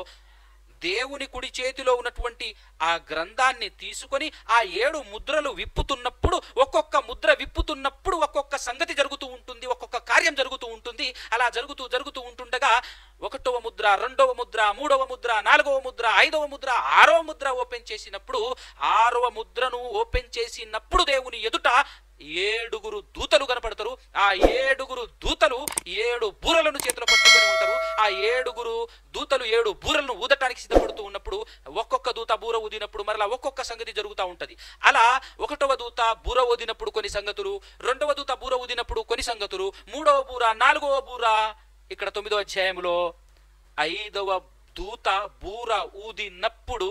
దేవుని కుడి చేతిలో ఉన్నటువంటి ఆ గ్రంథాన్ని తీసుకొని ఆ 7 ముద్రలు విప్పుతున్నప్పుడు, ఒక్కొక్క ముద్ర విప్పుతున్నప్పుడు ఒక్కొక్క సంగతి జరుగుతూ ఉంటుంది, ఒక్కొక్క కార్యం జరుగుతూ ఉంటుంది. అలా జరుగుతూ జరుగుతూ ఉంటుండగా 1వ ముద్ర, 2వ ముద్ర, 3వ ముద్ర, 4వ ముద్ర, 5వ ముద్ర, 6వ ముద్ర ఓపెన్ చేసినప్పుడు, 6వ ముద్రను ఓపెన్ చేసినప్పుడు దేవుని ఎదుట 7 దూతలు కనపడతారు. ఆ 7 దూతలు 7 బూరలను చేతిలో పట్టుకొని ఉంటారు. ఆ 7 దూతలు 7 బూరలను ఊదటానికి సిద్ధపడుతూ ఉన్నప్పుడు, ఒక్కొక్క దూత బూర ఊదినప్పుడు మరలా ఒక్కొక్క సంగతి జరుగుతూ ఉంటది. అలా 1వ దూత బూర ఊదినప్పుడు కొన్ని సంగతులు, 2వ దూత బూర ఊదినప్పుడు కొన్ని సంగతులు, 3వ బూర, 4వ బూర, ఇక్కడ 9వ అధ్యాయంలో 5వ దూత బూర ఊదినప్పుడు,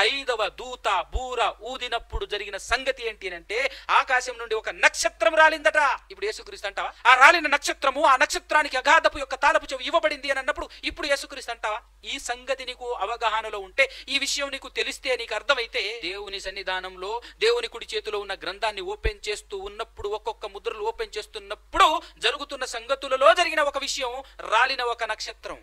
5వ దూత బూర ఊదినప్పుడు జరిగిన సంగతి ఏంటి అంటే, ఆకాశం నుండి ఒక నక్షత్రం రాలిందట. ఇప్పుడు యేసుక్రీస్తు అంటావా? ఆ రాలిన నక్షత్రము, ఆ నక్షత్రానికి అగాధపు యొక్క తాళపు చెవి ఇవ్వబడింది అని అన్నప్పుడు ఇప్పుడు యేసుక్రీస్తు అంటావా? ఈ సంగతి నీకు అవగాహనలో ఉంటే, ఈ విషయం నీకు తెలిస్తే, నీకు అర్థమైతే, దేవుని సన్నిధానంలో దేవుని కుడి చేతిలో ఉన్న గ్రంథాన్ని ఓపెన్ చేస్తూ ఉన్నప్పుడు, ఒక్కొక్క ముద్రలు ఓపెన్ చేస్తున్నప్పుడు జరుగుతున్న సంగతులలో జరిగిన ఒక విషయం, రాలిన ఒక నక్షత్రం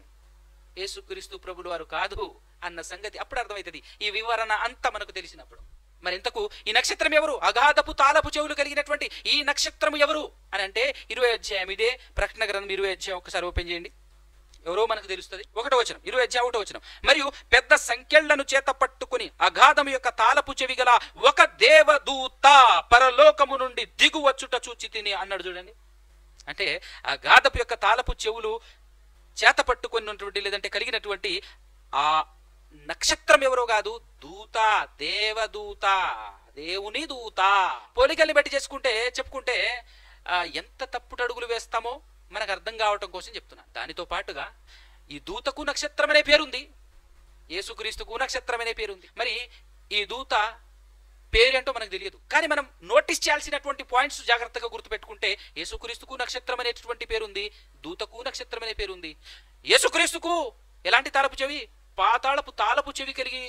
యేసుక్రీస్తు ప్రభులు వారు కాదు అన్న సంగతి అప్పుడు అర్థమవుతుంది. ఈ వివరణ అంతా మనకు తెలిసినప్పుడు. మరి ఇంతకు ఈ నక్షత్రం ఎవరు? అగాధపు తాళపు చెవులు కలిగినటువంటి ఈ నక్షత్రం ఎవరు అని అంటే 20వ అధ్యాయం, ఇదే ప్రకటన గ్రంథం 20వ అధ్యాయం ఒకసారి ఓపెన్ చేయండి. ఎవరో మనకు తెలుస్తుంది. 1వ వచనం, 20వ అధ్యాయం 1వ వచనం. మరియు పెద్ద సంఖ్యలను చేత పట్టుకుని అగాధము యొక్క తాళపు చెవి గల ఒక దేవదూత పరలోకము నుండి దిగువచ్చుట చూచి తిని అన్నాడు. చూడండి, అంటే అగాధపు యొక్క తాళపు చెవులు చేత పట్టుకున్నటువంటి లేదంటే కలిగినటువంటి ఆ నక్షత్రం ఎవరో కాదు, దూత, దేవదూత, దేవుని దూత. పోలికల్ని బట్టి చెప్పుకుంటే ఎంత తప్పుడు అడుగులు వేస్తామో మనకు అర్థం కావటం కోసం చెప్తున్నాను. దానితో పాటుగా ఈ దూతకు నక్షత్రం అనే పేరుంది, యేసుక్రీస్తుకు నక్షత్రం అనే పేరుంది. మరి ఈ దూత పేరేంటో మనకు తెలియదు, కానీ మనం నోటీస్ చేయాల్సినటువంటి పాయింట్స్ జాగ్రత్తగా గుర్తుపెట్టుకుంటే, యేసుక్రీస్తుకు నక్షత్రం అనేటువంటి పేరుంది, దూతకు నక్షత్రం అనే పేరుంది. యేసుక్రీస్తుకు ఎలాంటి తాళపు చెవి? పాతాళపు తాళపు చెవి కలిగి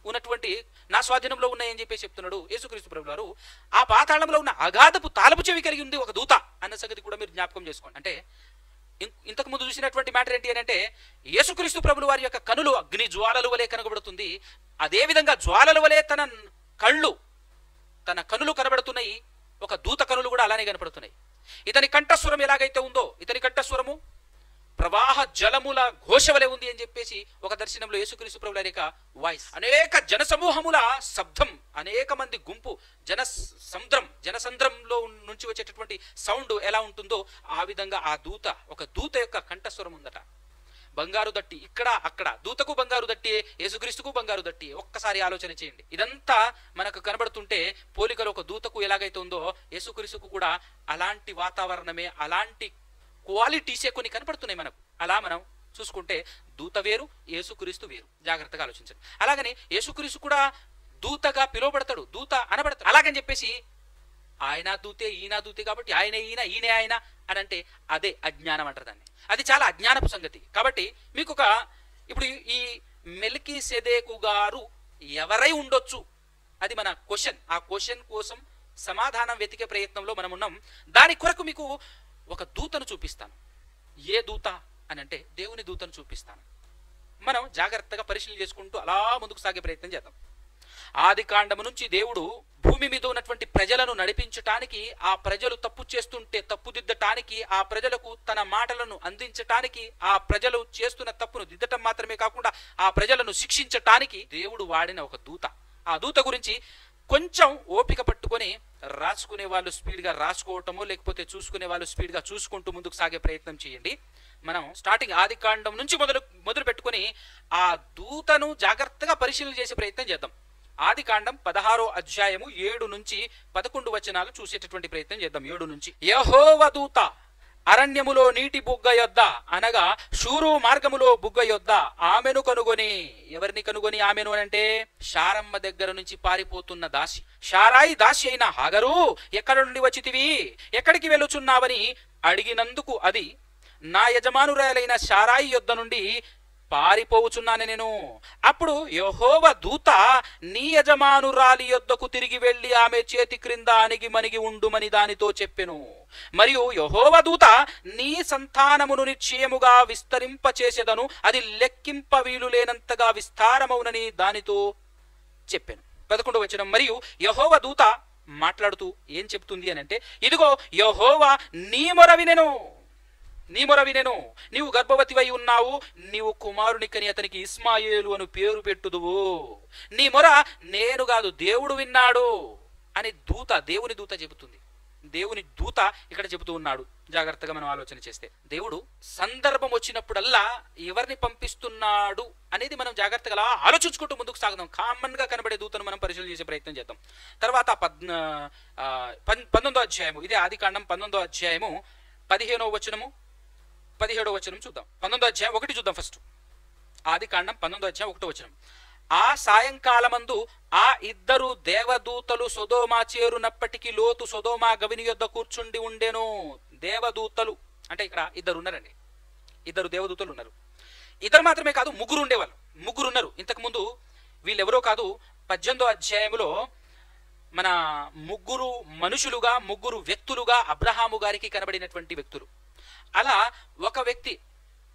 ఉన్నటువంటి నా స్వాధీనంలో ఉన్నాయని చెప్పేసి చెప్తున్నాడు యేసుక్రీస్తు ప్రభువారు. ఆ పాతాళంలో ఉన్న అగాధపు తాళపు చెవి కలిగి ఉంది ఒక దూత అన్న సంగతి కూడా మీరు జ్ఞాపకం చేసుకోండి. అంటే ఇంతకు ముందు చూసినటువంటి మ్యాటర్ ఏంటి అని అంటే, యేసుక్రీస్తు ప్రభుల వారి యొక్క కనులు అగ్ని జ్వాలల వలె కనబడుతుంది. అదేవిధంగా జ్వాలల వలె తన కనులు కనబడుతున్నాయి. ఒక దూత కనులు కూడా అలానే కనబడుతున్నాయి. ఇతని కంఠస్వరం ఎలాగైతే ఉందో, ఇతని కంఠస్వరము ప్రవాహ జలముల ఘోష వలె ఉంది అని చెప్పేసి ఒక దర్శనంలో యేసుక్రీస్తు ప్రభుల యొక్క వాయిస్, అనేక జనసమూహముల శబ్దం, అనేక మంది గుంపు, జనసంద్రంలో నుంచి వచ్చేటటువంటి సౌండ్ ఎలా ఉంటుందో ఆ విధంగా ఆ దూత, ఒక దూత యొక్క కంఠస్వరం ఉందట. బంగారు దట్టి ఇక్కడ అక్కడ, దూతకు బంగారు దట్టి, యేసుక్రీస్తుకు బంగారు దట్టి. ఒక్కసారి ఆలోచన చేయండి. ఇదంతా మనకు కనబడుతుంటే పోలికలో ఒక దూతకు ఎలాగైతే ఉందో యేసుక్రీస్తుకు కూడా అలాంటి వాతావరణమే, అలాంటి క్వాలిటీసే కొన్ని కనపడుతున్నాయి మనకు. అలా మనం చూసుకుంటే దూత వేరు, యేసుక్రీస్తు వేరు. జాగ్రత్తగా ఆలోచించండి. అలాగని యేసుక్రీస్తు కూడా దూతగా పిలువబడతాడు, దూత అనబడతాడు. అలాగని చెప్పేసి ఆయన దూతే ఈయన దూతే కాబట్టి ఆయన ఈయనే ఆయన అని అంటే అదే అజ్ఞానం అంటారు దాన్ని. అది చాలా అజ్ఞానపు సంగతి. కాబట్టి మీకు ఇప్పుడు ఈ మెల్కీసెదెకు గారు ఎవరై ఉండొచ్చు, అది మన క్వశ్చన్. ఆ క్వశ్చన్ కోసం సమాధానం వెతికే ప్రయత్నంలో మనం ఉన్నాం. దాని కొరకు మీకు ఒక దూతను చూపిస్తాను. ఏ దూత అని అంటే దేవుని దూతను చూపిస్తాను. మనం జాగ్రత్తగా పరిశీలన చేసుకుంటూ అలా ముందుకు సాగే ప్రయత్నం చేద్దాం. ఆది కాండము నుంచి దేవుడు భూమి మీద ఉన్నటువంటి ప్రజలను నడిపించటానికి, ఆ ప్రజలు తప్పు చేస్తుంటే తప్పుదిద్దటానికి, ఆ ప్రజలకు తన మాటలను అందించటానికి, ఆ ప్రజలు చేస్తున్న తప్పును దిద్దటం మాత్రమే కాకుండా ఆ ప్రజలను శిక్షించటానికి దేవుడు వాడిన ఒక దూత. ఆ దూత గురించి కొంచెం ఓపిక పట్టుకొని రాసుకునే వాళ్ళు స్పీడ్గా రాసుకోవటమో, లేకపోతే చూసుకునే వాళ్ళు స్పీడ్గా చూసుకుంటూ ముందుకు సాగే ప్రయత్నం చేయండి. మనం స్టార్టింగ్ ఆది కాండం నుంచి మొదలు పెట్టుకొని ఆ దూతను జాగ్రత్తగా పరిశీలన చేసే ప్రయత్నం చేద్దాం. ఆది కాండం 16వ అధ్యాయము 7 నుంచి 11 వచనాలు చూసేటటువంటి ప్రయత్నం చేద్దాం. 7 నుంచి, యెహోవా దూత అరణ్యములో నీటి బుగ్గ యొద్ద అనగా షూరు మార్గములో బుగ్గ యొద్ద ఆమెను కనుగొని. ఎవరిని కనుగొని ఆమెను అంటే శారమ్మ దగ్గర నుంచి పారిపోతున్న దాసి, శారాయి దాసి అయిన హాగరు, ఎక్కడ నుండి వచ్చితివి, ఎక్కడికి వెళ్ళుచున్నావని అడిగినందుకు అది, నా యజమానురాలైన శారాయి యొద్ద నుండి పారిపోవుచున్నాను నేను. అప్పుడు యెహోవా దూత నీ యజమానురాలి యొద్దకు తిరిగి వెళ్ళి ఆమె చేతి క్రింద అణిగి మణిగి ఉండుమని దానితో చెప్పెను. మరియు యెహోవా దూత నీ సంతానమును నిశ్చయముగా విస్తరింపచేసెదను, అది లెక్కింప వీలు లేనంతగా విస్తారమవునని దానితో చెప్పాను. 11వ వచనం, మరియు యెహోవా దూత మాట్లాడుతూ ఏం చెప్తుంది అని అంటే, ఇదిగో యెహోవా నీ మొర వినెను, నీవు గర్భవతివై ఉన్నావు, నీవు కుమారుని కని అతనికి ఇస్మాయేలు అను పేరు పెట్టుదువు. నీ మొర నేను కాదు దేవుడు విన్నాడు అని దేవుని దూత చెబుతుంది. దేవుని దూత ఇక్కడ చెబుతూ ఉన్నాడు. జాగ్రత్తగా మనం ఆలోచన చేస్తే దేవుడు సందర్భం వచ్చినప్పుడల్లా ఎవరిని పంపిస్తున్నాడు అనేది మనం జాగ్రత్తగా ఆలోచించుకుంటూ ముందుకు సాగుదాం. కామన్ గా కనబడే దూతను మనం పరిశీలన చేసే ప్రయత్నం చేద్దాం. తర్వాత 19వ అధ్యాయము, ఇదే ఆదికాండం 19వ అధ్యాయము 15వ వచనము 17వ వచనం చూద్దాం. 19వ అధ్యాయం 1 చూద్దాం. ఫస్ట్ ఆదికాండం 19వ అధ్యాయం 1వ వచనం. ఆ సాయంకాలమందు ఆ ఇద్దరు దేవదూతలు సొదొమ చేరునప్పటికీ లోతు సొదొమ గవిని యొద్ద కూర్చుండి ఉండెను. దేవదూతలు అంటే ఇక్కడ ఇద్దరు ఉన్నారండి, ఇద్దరు దేవదూతలు ఉన్నారు. ఇద్దరు మాత్రమే కాదు, ముగ్గురు ఉండేవాళ్ళు, ముగ్గురు ఉన్నారు. ఇంతకుముందు వీళ్ళెవరో కాదు, 18వ అధ్యాయంలో మన ముగ్గురు మనుషులుగా, ముగ్గురు వ్యక్తులుగా అబ్రహాము గారికి కనబడినటువంటి వ్యక్తులు. అలా ఒక వ్యక్తి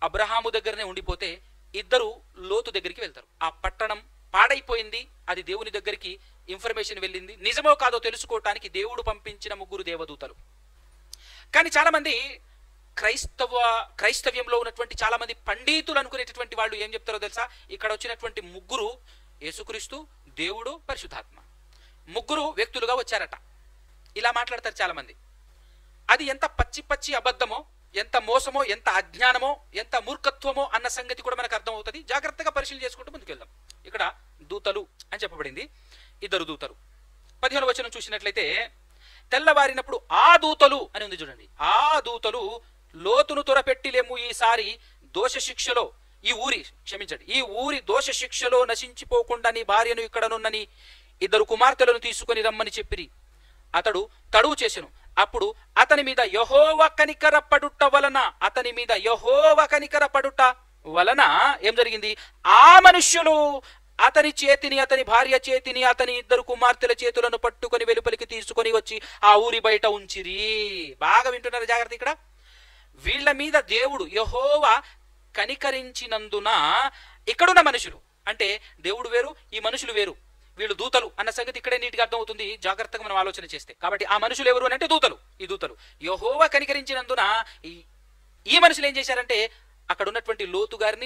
అబ్రహాము దగ్గరనే ఉండిపోతే ఇద్దరు లోతు దగ్గరికి వెళ్తారు. ఆ పట్టణం పాడైపోయింది, అది దేవుని దగ్గరికి ఇన్ఫర్మేషన్ వెళ్ళింది, నిజమో కాదో తెలుసుకోవటానికి దేవుడు పంపించిన ముగ్గురు దేవదూతలు. కానీ చాలా మంది క్రైస్తవ్యంలో ఉన్నటువంటి చాలా మంది పండితులు అనుకునేటటువంటి వాళ్ళు ఏం చెప్తారో తెలుసా? ఇక్కడ వచ్చినటువంటి ముగ్గురు యేసుక్రీస్తు, దేవుడు, పరిశుద్ధాత్మ, ముగ్గురు వ్యక్తులుగా వచ్చారట. ఇలా మాట్లాడతారు చాలా మంది. అది ఎంత పచ్చి అబద్ధమో, ఎంత మోసమో, ఎంత అజ్ఞానమో, ఎంత మూర్ఖత్వమో అన్న సంగతి కూడా మనకు అర్థమవుతుంది. జాగ్రత్తగా పరిశీలన చేసుకుంటూ ముందుకెళ్దాం. ఇక్కడ దూతలు అని చెప్పబడింది, ఇద్దరు దూతలు. 15వ వచనం చూసినట్లయితే, తెల్లవారినప్పుడు ఆ దూతలు అని ఉంది చూడండి. ఆ దూతలు లోతును త్వరపెట్టిలేము, ఈసారి దోష శిక్షలో ఈ ఊరి దోష శిక్షలో నశించిపోకుండా నీ భార్యను ఇక్కడనున్నని ఇద్దరు కుమార్తెలను తీసుకుని రమ్మని చెప్పిరి. అతడు తడువు చేసెను. అప్పుడు అతని మీద యెహోవా కనికరపడుట వలన ఏం జరిగింది? ఆ మనుష్యులు అతని చేతిని, అతని భార్య చేతిని, అతని ఇద్దరు కుమార్తెల చేతులను పట్టుకొని వెలుపలికి తీసుకొని వచ్చి ఆ ఊరి బయట ఉంచిరి. బాగా వింటున్నారు, జాగ్రత్త. ఇక్కడ వీళ్ళ మీద దేవుడు యెహోవా కనికరించినందున ఇక్కడున్న మనుషులు అంటే దేవుడు వేరు, ఈ మనుషులు వేరు, వీళ్ళు దూతలు అన్న సంగతి ఇక్కడే నీట్గా అర్థమవుతుంది. జాగ్రత్తగా మనం ఆలోచన చేస్తే. కాబట్టి ఆ మనుషులు ఎవరు అని అంటే దూతలు. ఈ దూతలు యెహోవా కనికరించినందున ఈ మనుషులు ఏం చేశారంటే అక్కడ ఉన్నటువంటి లోతు గారి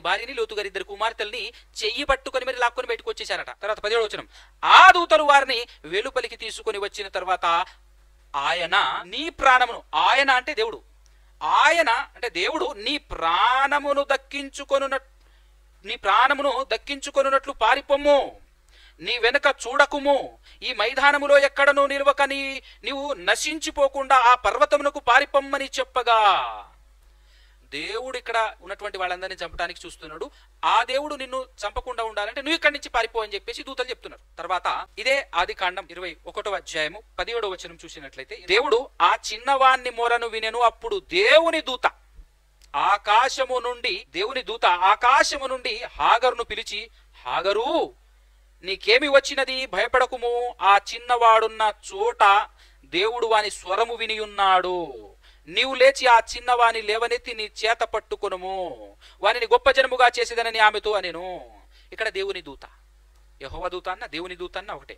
భార్యని, లోతు గారి ఇద్దరు కుమార్తెల్ని చెయ్యి పట్టుకొని మరి లాక్కొని బయటకు వచ్చేసారట. తర్వాత 17వ వచనం, ఆ దూతలు వారిని వెలుపలికి తీసుకొని వచ్చిన తర్వాత ఆయన నీ ప్రాణమును, ఆయన అంటే దేవుడు, ఆయన అంటే దేవుడు నీ ప్రాణమును దక్కించుకొనున్నట్లు పారిపోము, నీ వెనుక చూడకుము, ఈ మైదానములో ఎక్కడనూ నిలవక నీవు నశించిపోకుండా ఆ పర్వతమునకు పారిపోమ్మని చెప్పగా, దేవుడు ఇక్కడ ఉన్నటువంటి వాళ్ళందరినీ చంపడానికి చూస్తున్నాడు. ఆ దేవుడు నిన్ను చంపకుండా ఉండాలంటే నువ్వు ఇక్కడి నుంచి పారిపో అని చెప్పేసి దూతలు చెప్తున్నారు. తర్వాత ఇదే ఆదికాండం 21వ అధ్యాయము 17వ వచనం చూసినట్లయితే, దేవుడు ఆ చిన్నవాణ్ణి మొరను వినెను. అప్పుడు దేవుని దూత ఆకాశము నుండి హాగరును పిలిచి, హాగరు నీకేమి వచ్చినది? భయపడకుము, ఆ చిన్నవాడున్న చోట దేవుడు వాని స్వరము వినియున్నాడు. నీవు లేచి ఆ చిన్నవాని లేవనెత్తి నీ చేత పట్టుకొనుము, వానిని గొప్ప జనముగా చేసేదనని ఆమెతో అనెను. ఇక్కడ దేవుని దూత, యెహోవా దూత అన్న దేవుని దూత అన్న ఒకటే.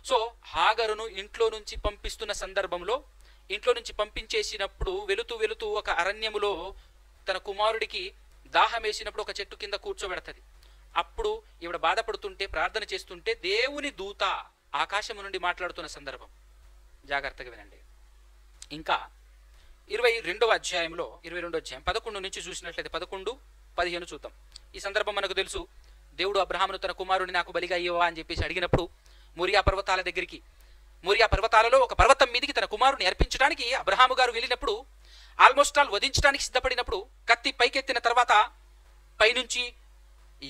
సో హాగరును ఇంట్లో నుంచి పంపిస్తున్న సందర్భంలో, ఇంట్లో నుంచి పంపించేసినప్పుడు వెళుతూ ఒక అరణ్యములో తన కుమారుడికి దాహం వేసినప్పుడు ఒక చెట్టు కింద కూర్చోబెడతది. అప్పుడు ఈవిడ బాధపడుతుంటే, ప్రార్థన చేస్తుంటే దేవుని దూత ఆకాశము నుండి మాట్లాడుతున్న సందర్భం. జాగ్రత్తగా వినండి. ఇంకా 22వ అధ్యాయం 11 నుంచి చూసినట్లయితే 11-15 చూద్దాం. ఈ సందర్భం మనకు తెలుసు. దేవుడు అబ్రహామును తన కుమారుని నాకు బలిగా ఇవ్వవా అని చెప్పేసి అడిగినప్పుడు మోరియా పర్వతాలలో ఒక పర్వతం మీదకి తన కుమారుని అర్పించడానికి అబ్రహాము గారు వెళ్ళినప్పుడు, ఆల్మోస్ట్ ఆల్ వధించడానికి సిద్ధపడినప్పుడు కత్తి పైకెత్తిన తర్వాత పైనుంచి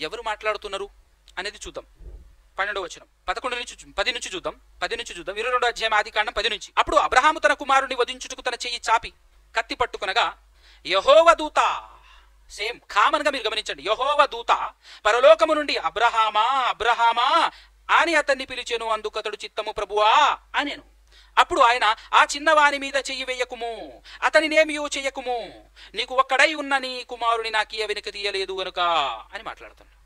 ఎవరు మాట్లాడుతున్నారు అనేది చూద్దాం. 12వ వచనం 10 నుంచి చూద్దాం. 22వ అధ్యాయం ఆదికాండం 10 నుంచి. అప్పుడు అబ్రహాము తన కుమారుని వధించుటకు తన చెయ్యి చాపి కత్తి పట్టుకొనగా, యెహోవా దూత సేమ్ కామన్ గా మీరు గమనించండి. యెహోవా దూత పరలోకము నుండి అబ్రహామా అబ్రహామా అని అతన్ని పిలిచెను. అందుకతడు చిత్తము ప్రభువా అనేను. అప్పుడు ఆయన, ఆ చిన్నవాని మీద చెయ్యి వేయకుము, అతనినేమియో చెయ్యకుము, నీకు ఒక్కడై ఉన్న నీ కుమారుని నాకీయ వెనుక తీయలేదు గనుక అని మాట్లాడుతున్నాడు.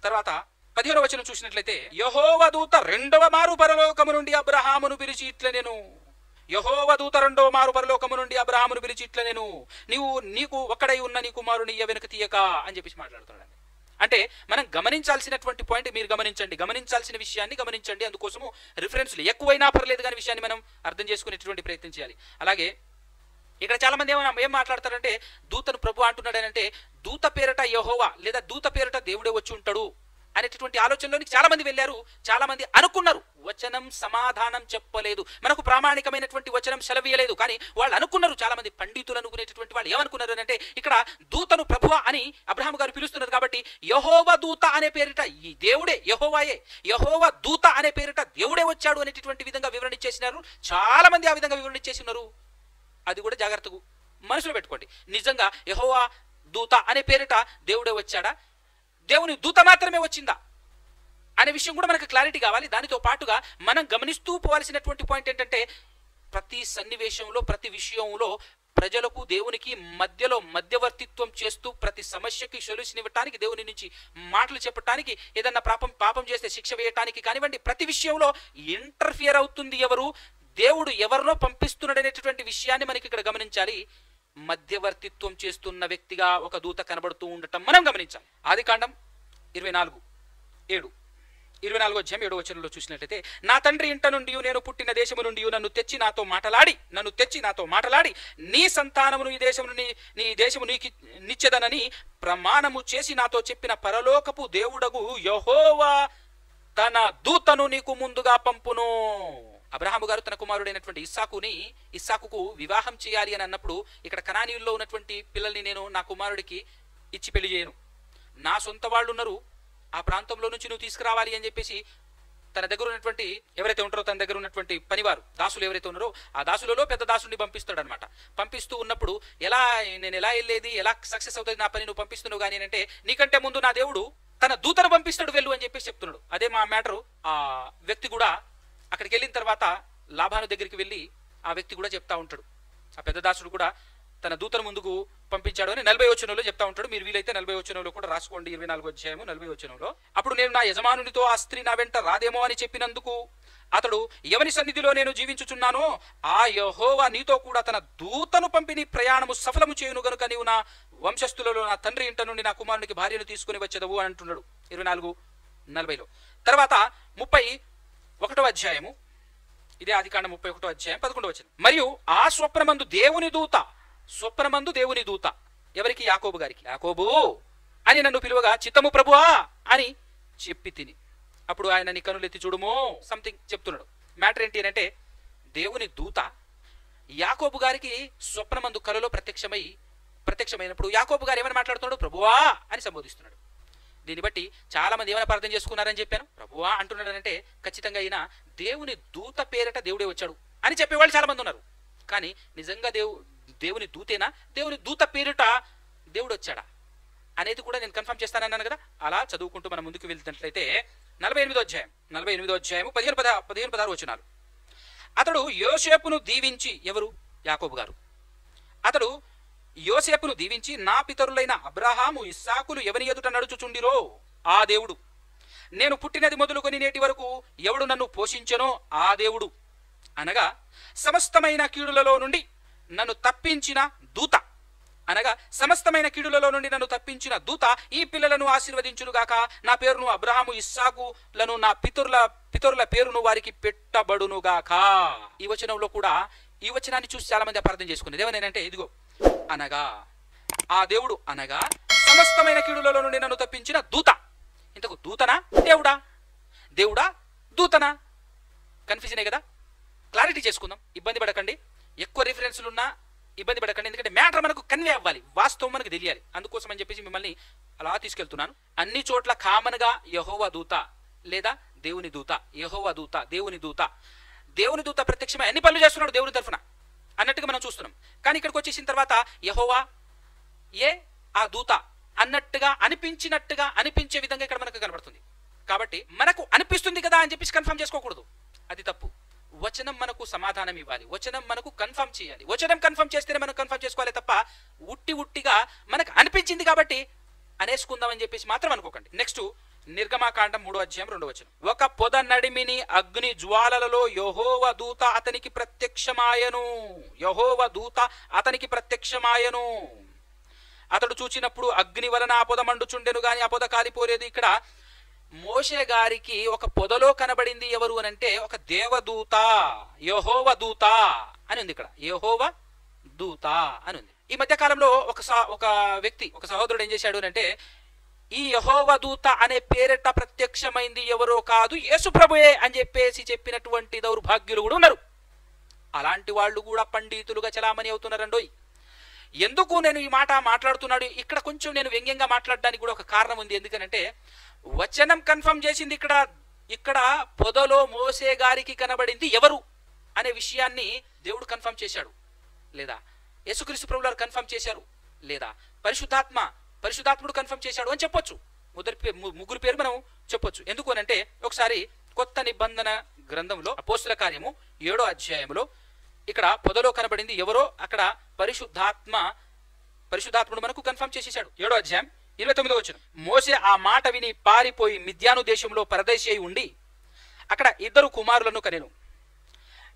తర్వాత 15వ వచనం చూసినట్లయితే, యెహోవా దూత రెండవ మారు పరలోకము నుండి అబ్రహామును పిలిచి ఇట్లనెను. యెహోవా దూత రెండవ మారు పరలోకము నుండి అబ్రహామును పిలిచి ఇట్లనెను, నీకు ఒక్కడై ఉన్న నీ కుమారుని వెనుక తీయక అని చెప్పేసి మాట్లాడుతున్నాడు. అంటే మనం గమనించాల్సినటువంటి పాయింట్ మీరు గమనించండి, గమనించాల్సిన విషయాన్ని గమనించండి. అందుకోసము రిఫరెన్స్లు ఎక్కువైనా పర్లేదు కానీ విషయాన్ని మనం అర్థం చేసుకునేటువంటి ప్రయత్నం చేయాలి. అలాగే ఇక్కడ చాలా మంది ఏం మాట్లాడతారంటే, దూతను ప్రభు అంటున్నాడనంటే దూత పేరట యెహోవా లేదా దూత పేరట దేవుడే వచ్చి ఉంటాడు అనేటటువంటి ఆలోచనలోనికి చాలా మంది వెళ్ళారు. చాలా మంది అనుకున్నారు. వచనం సమాధానం చెప్పలేదు, మనకు ప్రామాణికమైనటువంటి వచనం సెలవీయలేదు. కానీ వాళ్ళు అనుకున్నారు, చాలా మంది పండితులు అనుకునేటటువంటి వాళ్ళు ఏమనుకున్నారు అంటే, ఇక్కడ దూతను ప్రభువా అని అబ్రహాము గారు పిలుస్తున్నారు కాబట్టి యెహోవా దూత అనే పేరిట ఈ దేవుడే యెహోవాయే, యెహోవా దూత అనే పేరిట దేవుడే వచ్చాడు అనేటటువంటి విధంగా వివరణ ఇచ్చేసినారు. చాలా మంది ఆ విధంగా వివరణ ఇచ్చేసినారు. అది కూడా జాగ్రత్తగా మనసులో పెట్టుకోండి. నిజంగా యెహోవా దూత అనే పేరిట దేవుడే వచ్చాడా, దేవుని దూత మాత్రమే వచ్చిందా అనే విషయం కూడా మనకు క్లారిటీ కావాలి. దానితో పాటుగా మనం గమనిస్తూ పోవాల్సినటువంటి పాయింట్ ఏంటంటే, ప్రతి సన్నివేశంలో ప్రతి విషయంలో ప్రజలకు దేవునికి మధ్యలో మధ్యవర్తిత్వం చేస్తూ ప్రతి సమస్యకి సొల్యూషన్ ఇవ్వటానికి, దేవుని నుంచి మాటలు చెప్పటానికి, ఏదన్నా పాపం చేస్తే శిక్ష వేయటానికి కానివ్వండి, ప్రతి విషయంలో ఇంటర్ఫియర్ అవుతుంది ఎవరు, దేవుడు ఎవరినో పంపిస్తున్నాడు అనేటటువంటి విషయాన్ని మనకి ఇక్కడ గమనించాలి. మధ్యవర్తిత్వం చేస్తున్న వ్యక్తిగా ఒక దూత కనబడుతూ ఉండటం మనం గమనించాలి. ఆదికాండం 24వ అధ్యాయం 7వ వచనంలో చూసినట్లయితే, నా తండ్రి ఇంట నుండి నేను పుట్టిన దేశము నుండి నన్ను తెచ్చి నాతో మాటలాడి నీ సంతానమును నీ దేశము నీకు నిచ్చెదనని ప్రమాణము చేసి నాతో చెప్పిన పరలోకపు దేవుడగు యెహోవా తన దూతను నీకు ముందుగా పంపును. అబ్రహాము గారు తన కుమారుడైనటువంటి ఇస్సాకుకు వివాహం చేయాలి అని అన్నప్పుడు, ఇక్కడ కనానీయుల్లో ఉన్నటువంటి పిల్లల్ని నేను నా కుమారుడికి ఇచ్చి పెళ్లి చేయను, నా సొంత వాళ్ళు ఉన్నారు, ఆ ప్రాంతంలో నుంచి నువ్వు తీసుకురావాలి అని చెప్పేసి తన దగ్గర ఉన్నటువంటి ఎవరైతే ఉంటారో, తన దగ్గర ఉన్నటువంటి పనివారు దాసులు ఎవరైతే ఉన్నారో ఆ దాసులలో పెద్ద దాసుని పంపిస్తాడు అనమాట. పంపిస్తూ ఉన్నప్పుడు నేను ఎలా వెళ్ళేది, ఎలా సక్సెస్ అవుతుంది నా పని, నువ్వు పంపిస్తున్నావు కానీ అంటే, నీకంటే ముందు నా దేవుడు తన దూతను పంపిస్తాడు వెళ్ళు అని చెప్పేసి చెప్తున్నాడు. అదే మా మ్యాటరు. ఆ వ్యక్తి కూడా అక్కడికి వెళ్ళిన తర్వాత లాభాను దగ్గరికి వెళ్ళి ఆ వ్యక్తి కూడా చెప్తా ఉంటాడు, ఆ పెద్ద దాసుడు కూడా తన దూతను ముందుకు పంపించాడు అని 40వ వచనంలో చెప్తా ఉంటాడు. మీరు వీలైతే 40వ వచనంలో కూడా రాసుకోండి. 24వ అధ్యాయం 40వ వచనంలో, అప్పుడు నేను నా యజమానునితో ఆ స్త్రీ నా వెంట రాదేమో అని చెప్పినందుకు అతడు, ఎవని సన్నిధిలో నేను జీవించుచున్నానో ఆ యెహోవా నీతో కూడా తన దూతను పంపి నీ ప్రయాణము సఫలము చేయును గనుక నీవు నా వంశస్థులలో నా తండ్రి ఇంట నుండి నా కుమారునికి భార్యను తీసుకుని వచ్చేదవు అని అంటున్నాడు 24:40లో. తర్వాత 31వ అధ్యాయము, ఇదే ఆదికాండం 31వ అధ్యాయం 11వ వచనం, మరియు ఆ స్వప్నమందు దేవుని దూత ఎవరికి, యాకోబు గారికి, యాకోబు అని నన్ను పిలువగా చిత్తము ప్రభువా అని చెప్పి తిని, అప్పుడు ఆయన నీ కనులెత్తి చూడుము సంథింగ్ చెప్తున్నాడు. మ్యాటర్ ఏంటి అంటే, దేవుని దూత యాకోబు గారికి స్వప్నమందు కలలో ప్రత్యక్షమైనప్పుడు యాకోబు గారు ఏమని మాట్లాడుతున్నాడు, ప్రభువా అని సంబోధిస్తున్నాడు. దీన్ని బట్టి చాలా మంది ఏమైనా ప్రార్థన చేసుకున్నారని చెప్పాను, ప్రభువా అంటున్నాడనంటే ఖచ్చితంగా అయినా దేవుని దూత పేరట దేవుడే వచ్చాడు అని చెప్పేవాళ్ళు చాలా మంది ఉన్నారు. కానీ నిజంగా దేవుని దూతేనా, దేవుని దూత పేరిట దేవుడు వచ్చాడా అనేది కూడా నేను కన్ఫర్మ్ చేస్తానన్నాను కదా. అలా చదువుకుంటూ మనం ముందుకు వెళ్తున్నట్లయితే 48వ అధ్యాయం 15-16 వచనాలు, అతడు యోసేపును దీవించి, ఎవరు, యాకోబు గారు, అతడు యోసేపును దీవించి నా పితరులైన అబ్రహాము ఇస్సాకులు ఎవని ఎదుట నడుచుచుండిరో ఆ దేవుడు, నేను పుట్టినది మొదలుకొని నేటి వరకు ఎవడు నన్ను పోషించెనో ఆ దేవుడు, అనగా సమస్తమైన కీడులలో నుండి నన్ను తప్పించిన దూత ఈ పిల్లలను ఆశీర్వదించునుగాక, నా పేరును అబ్రహాము ఇస్సాకులను నా పితరుల పేరును వారికి పెట్టబడునుగాక. ఈ వచనంలో కూడా ఈ వచనాన్ని చూసి చాలా మంది అపార్థం చేసుకునేది ఏమనంటే, ఇదిగో అనగా ఆ దేవుడు అనగా సమస్తమైన కీడులలో నుండి నన్ను తప్పించిన దూత. ఇంతకు దూతనా దేవుడా దూతనా? కన్ఫ్యూజనే కదా. క్లారిటీ చేసుకుందాం, ఇబ్బంది పడకండి. ఎక్కువ రిఫరెన్స్లు ఉన్నా ఇబ్బంది పడకండి, ఎందుకంటే మ్యాటర్ మనకు కన్వే అవ్వాలి, వాస్తవం మనకు తెలియాలి. అందుకోసం అని చెప్పేసి మిమ్మల్ని అలా తీసుకెళ్తున్నాను. అన్ని చోట్ల కామన్ గా యెహోవా దూత లేదా దేవుని దూత, యెహోవా దూత, దేవుని దూత ప్రత్యక్షమై అన్ని పనులు చేస్తున్నాడు దేవుని తరఫున అన్నట్టుగా మనం చూస్తున్నాం. కానీ ఇక్కడికి వచ్చేసిన తర్వాత యెహోవా ఆ దూత అన్నట్టుగా అనిపించే విధంగా ఇక్కడ మనకు కనబడుతుంది. కాబట్టి మనకు అనిపిస్తుంది కదా అని చెప్పేసి కన్ఫర్మ్ చేసుకోకూడదు, అది తప్పు. వచనం మనకు సమాధానం ఇవ్వాలి, వచనం మనకు కన్ఫర్మ్ చేయాలి. వచనం కన్ఫర్మ్ చేస్తేనే మనం కన్ఫర్మ్ చేసుకోవాలి తప్ప ఉట్టిగా మనకు అనిపించింది కాబట్టి అనేసుకుందామని చెప్పేసి మాత్రం అనుకోకండి. నెక్స్ట్ నిర్గమాకాండం 3:2 ఒక పొద నడిమిని అగ్ని జ్వాలలలో యెహోవా దూత అతనికి ప్రత్యక్షమాయను. అతడు చూచినప్పుడు అగ్ని వలన ఆ పొద మండుచుండెను గాని ఆ పొద కాలిపోలేదు. ఇక్కడ మోషే గారికి ఒక పొదలో కనబడింది ఎవరు అని అంటే ఒక దేవదూత, యెహోవా దూత అని ఉంది. ఇక్కడ యెహోవా దూత అని ఉంది. ఈ మధ్య కాలంలో ఒక వ్యక్తి, ఒక సహోదరుడు ఏం చేశాడు అంటే ఈ యెహోవా దూత అనే పేరిట ప్రత్యక్షమైంది ఎవరో కాదు యేసు ప్రభుయే అని చెప్పేసి చెప్పినటువంటి దౌర్భాగ్యులు కూడా ఉన్నారు. అలాంటి వాళ్ళు కూడా పండితులుగా చలామణి అవుతున్నారండోయ్. ఎందుకు నేను ఈ మాట మాట్లాడుతున్నాడు, ఇక్కడ కొంచెం నేను వ్యంగ్యంగా మాట్లాడడానికి కూడా ఒక కారణం ఉంది. ఎందుకనంటే వచనం కన్ఫర్మ్ చేసింది ఇక్కడ పొదలో మోసే గారికి కనబడింది ఎవరు అనే విషయాన్ని దేవుడు కన్ఫర్మ్ చేశాడు, లేదా యేసుక్రీస్తు ప్రభువు వారు కన్ఫర్మ్ చేశారు, లేదా పరిశుద్ధాత్ముడు కన్ఫర్మ్ చేశాడు అని చెప్పొచ్చు. ముగ్గురు పేరు మనం చెప్పొచ్చు. ఎందుకు అనంటే ఒకసారి కొత్త నిబంధన గ్రంథంలో అపోస్తుల కార్యము 7వ అధ్యాయంలో ఇక్కడ పొదలో కనబడింది ఎవరో అక్కడ పరిశుద్ధాత్ముడు మనకు కన్ఫర్మ్ చేసేశాడు. 7వ అధ్యాయం 29 మోసే ఆ మాట విని పారిపోయి మిద్యాను దేశంలో పరదేశి అయి ఉండి అక్కడ 2 కుమారులను కనెను.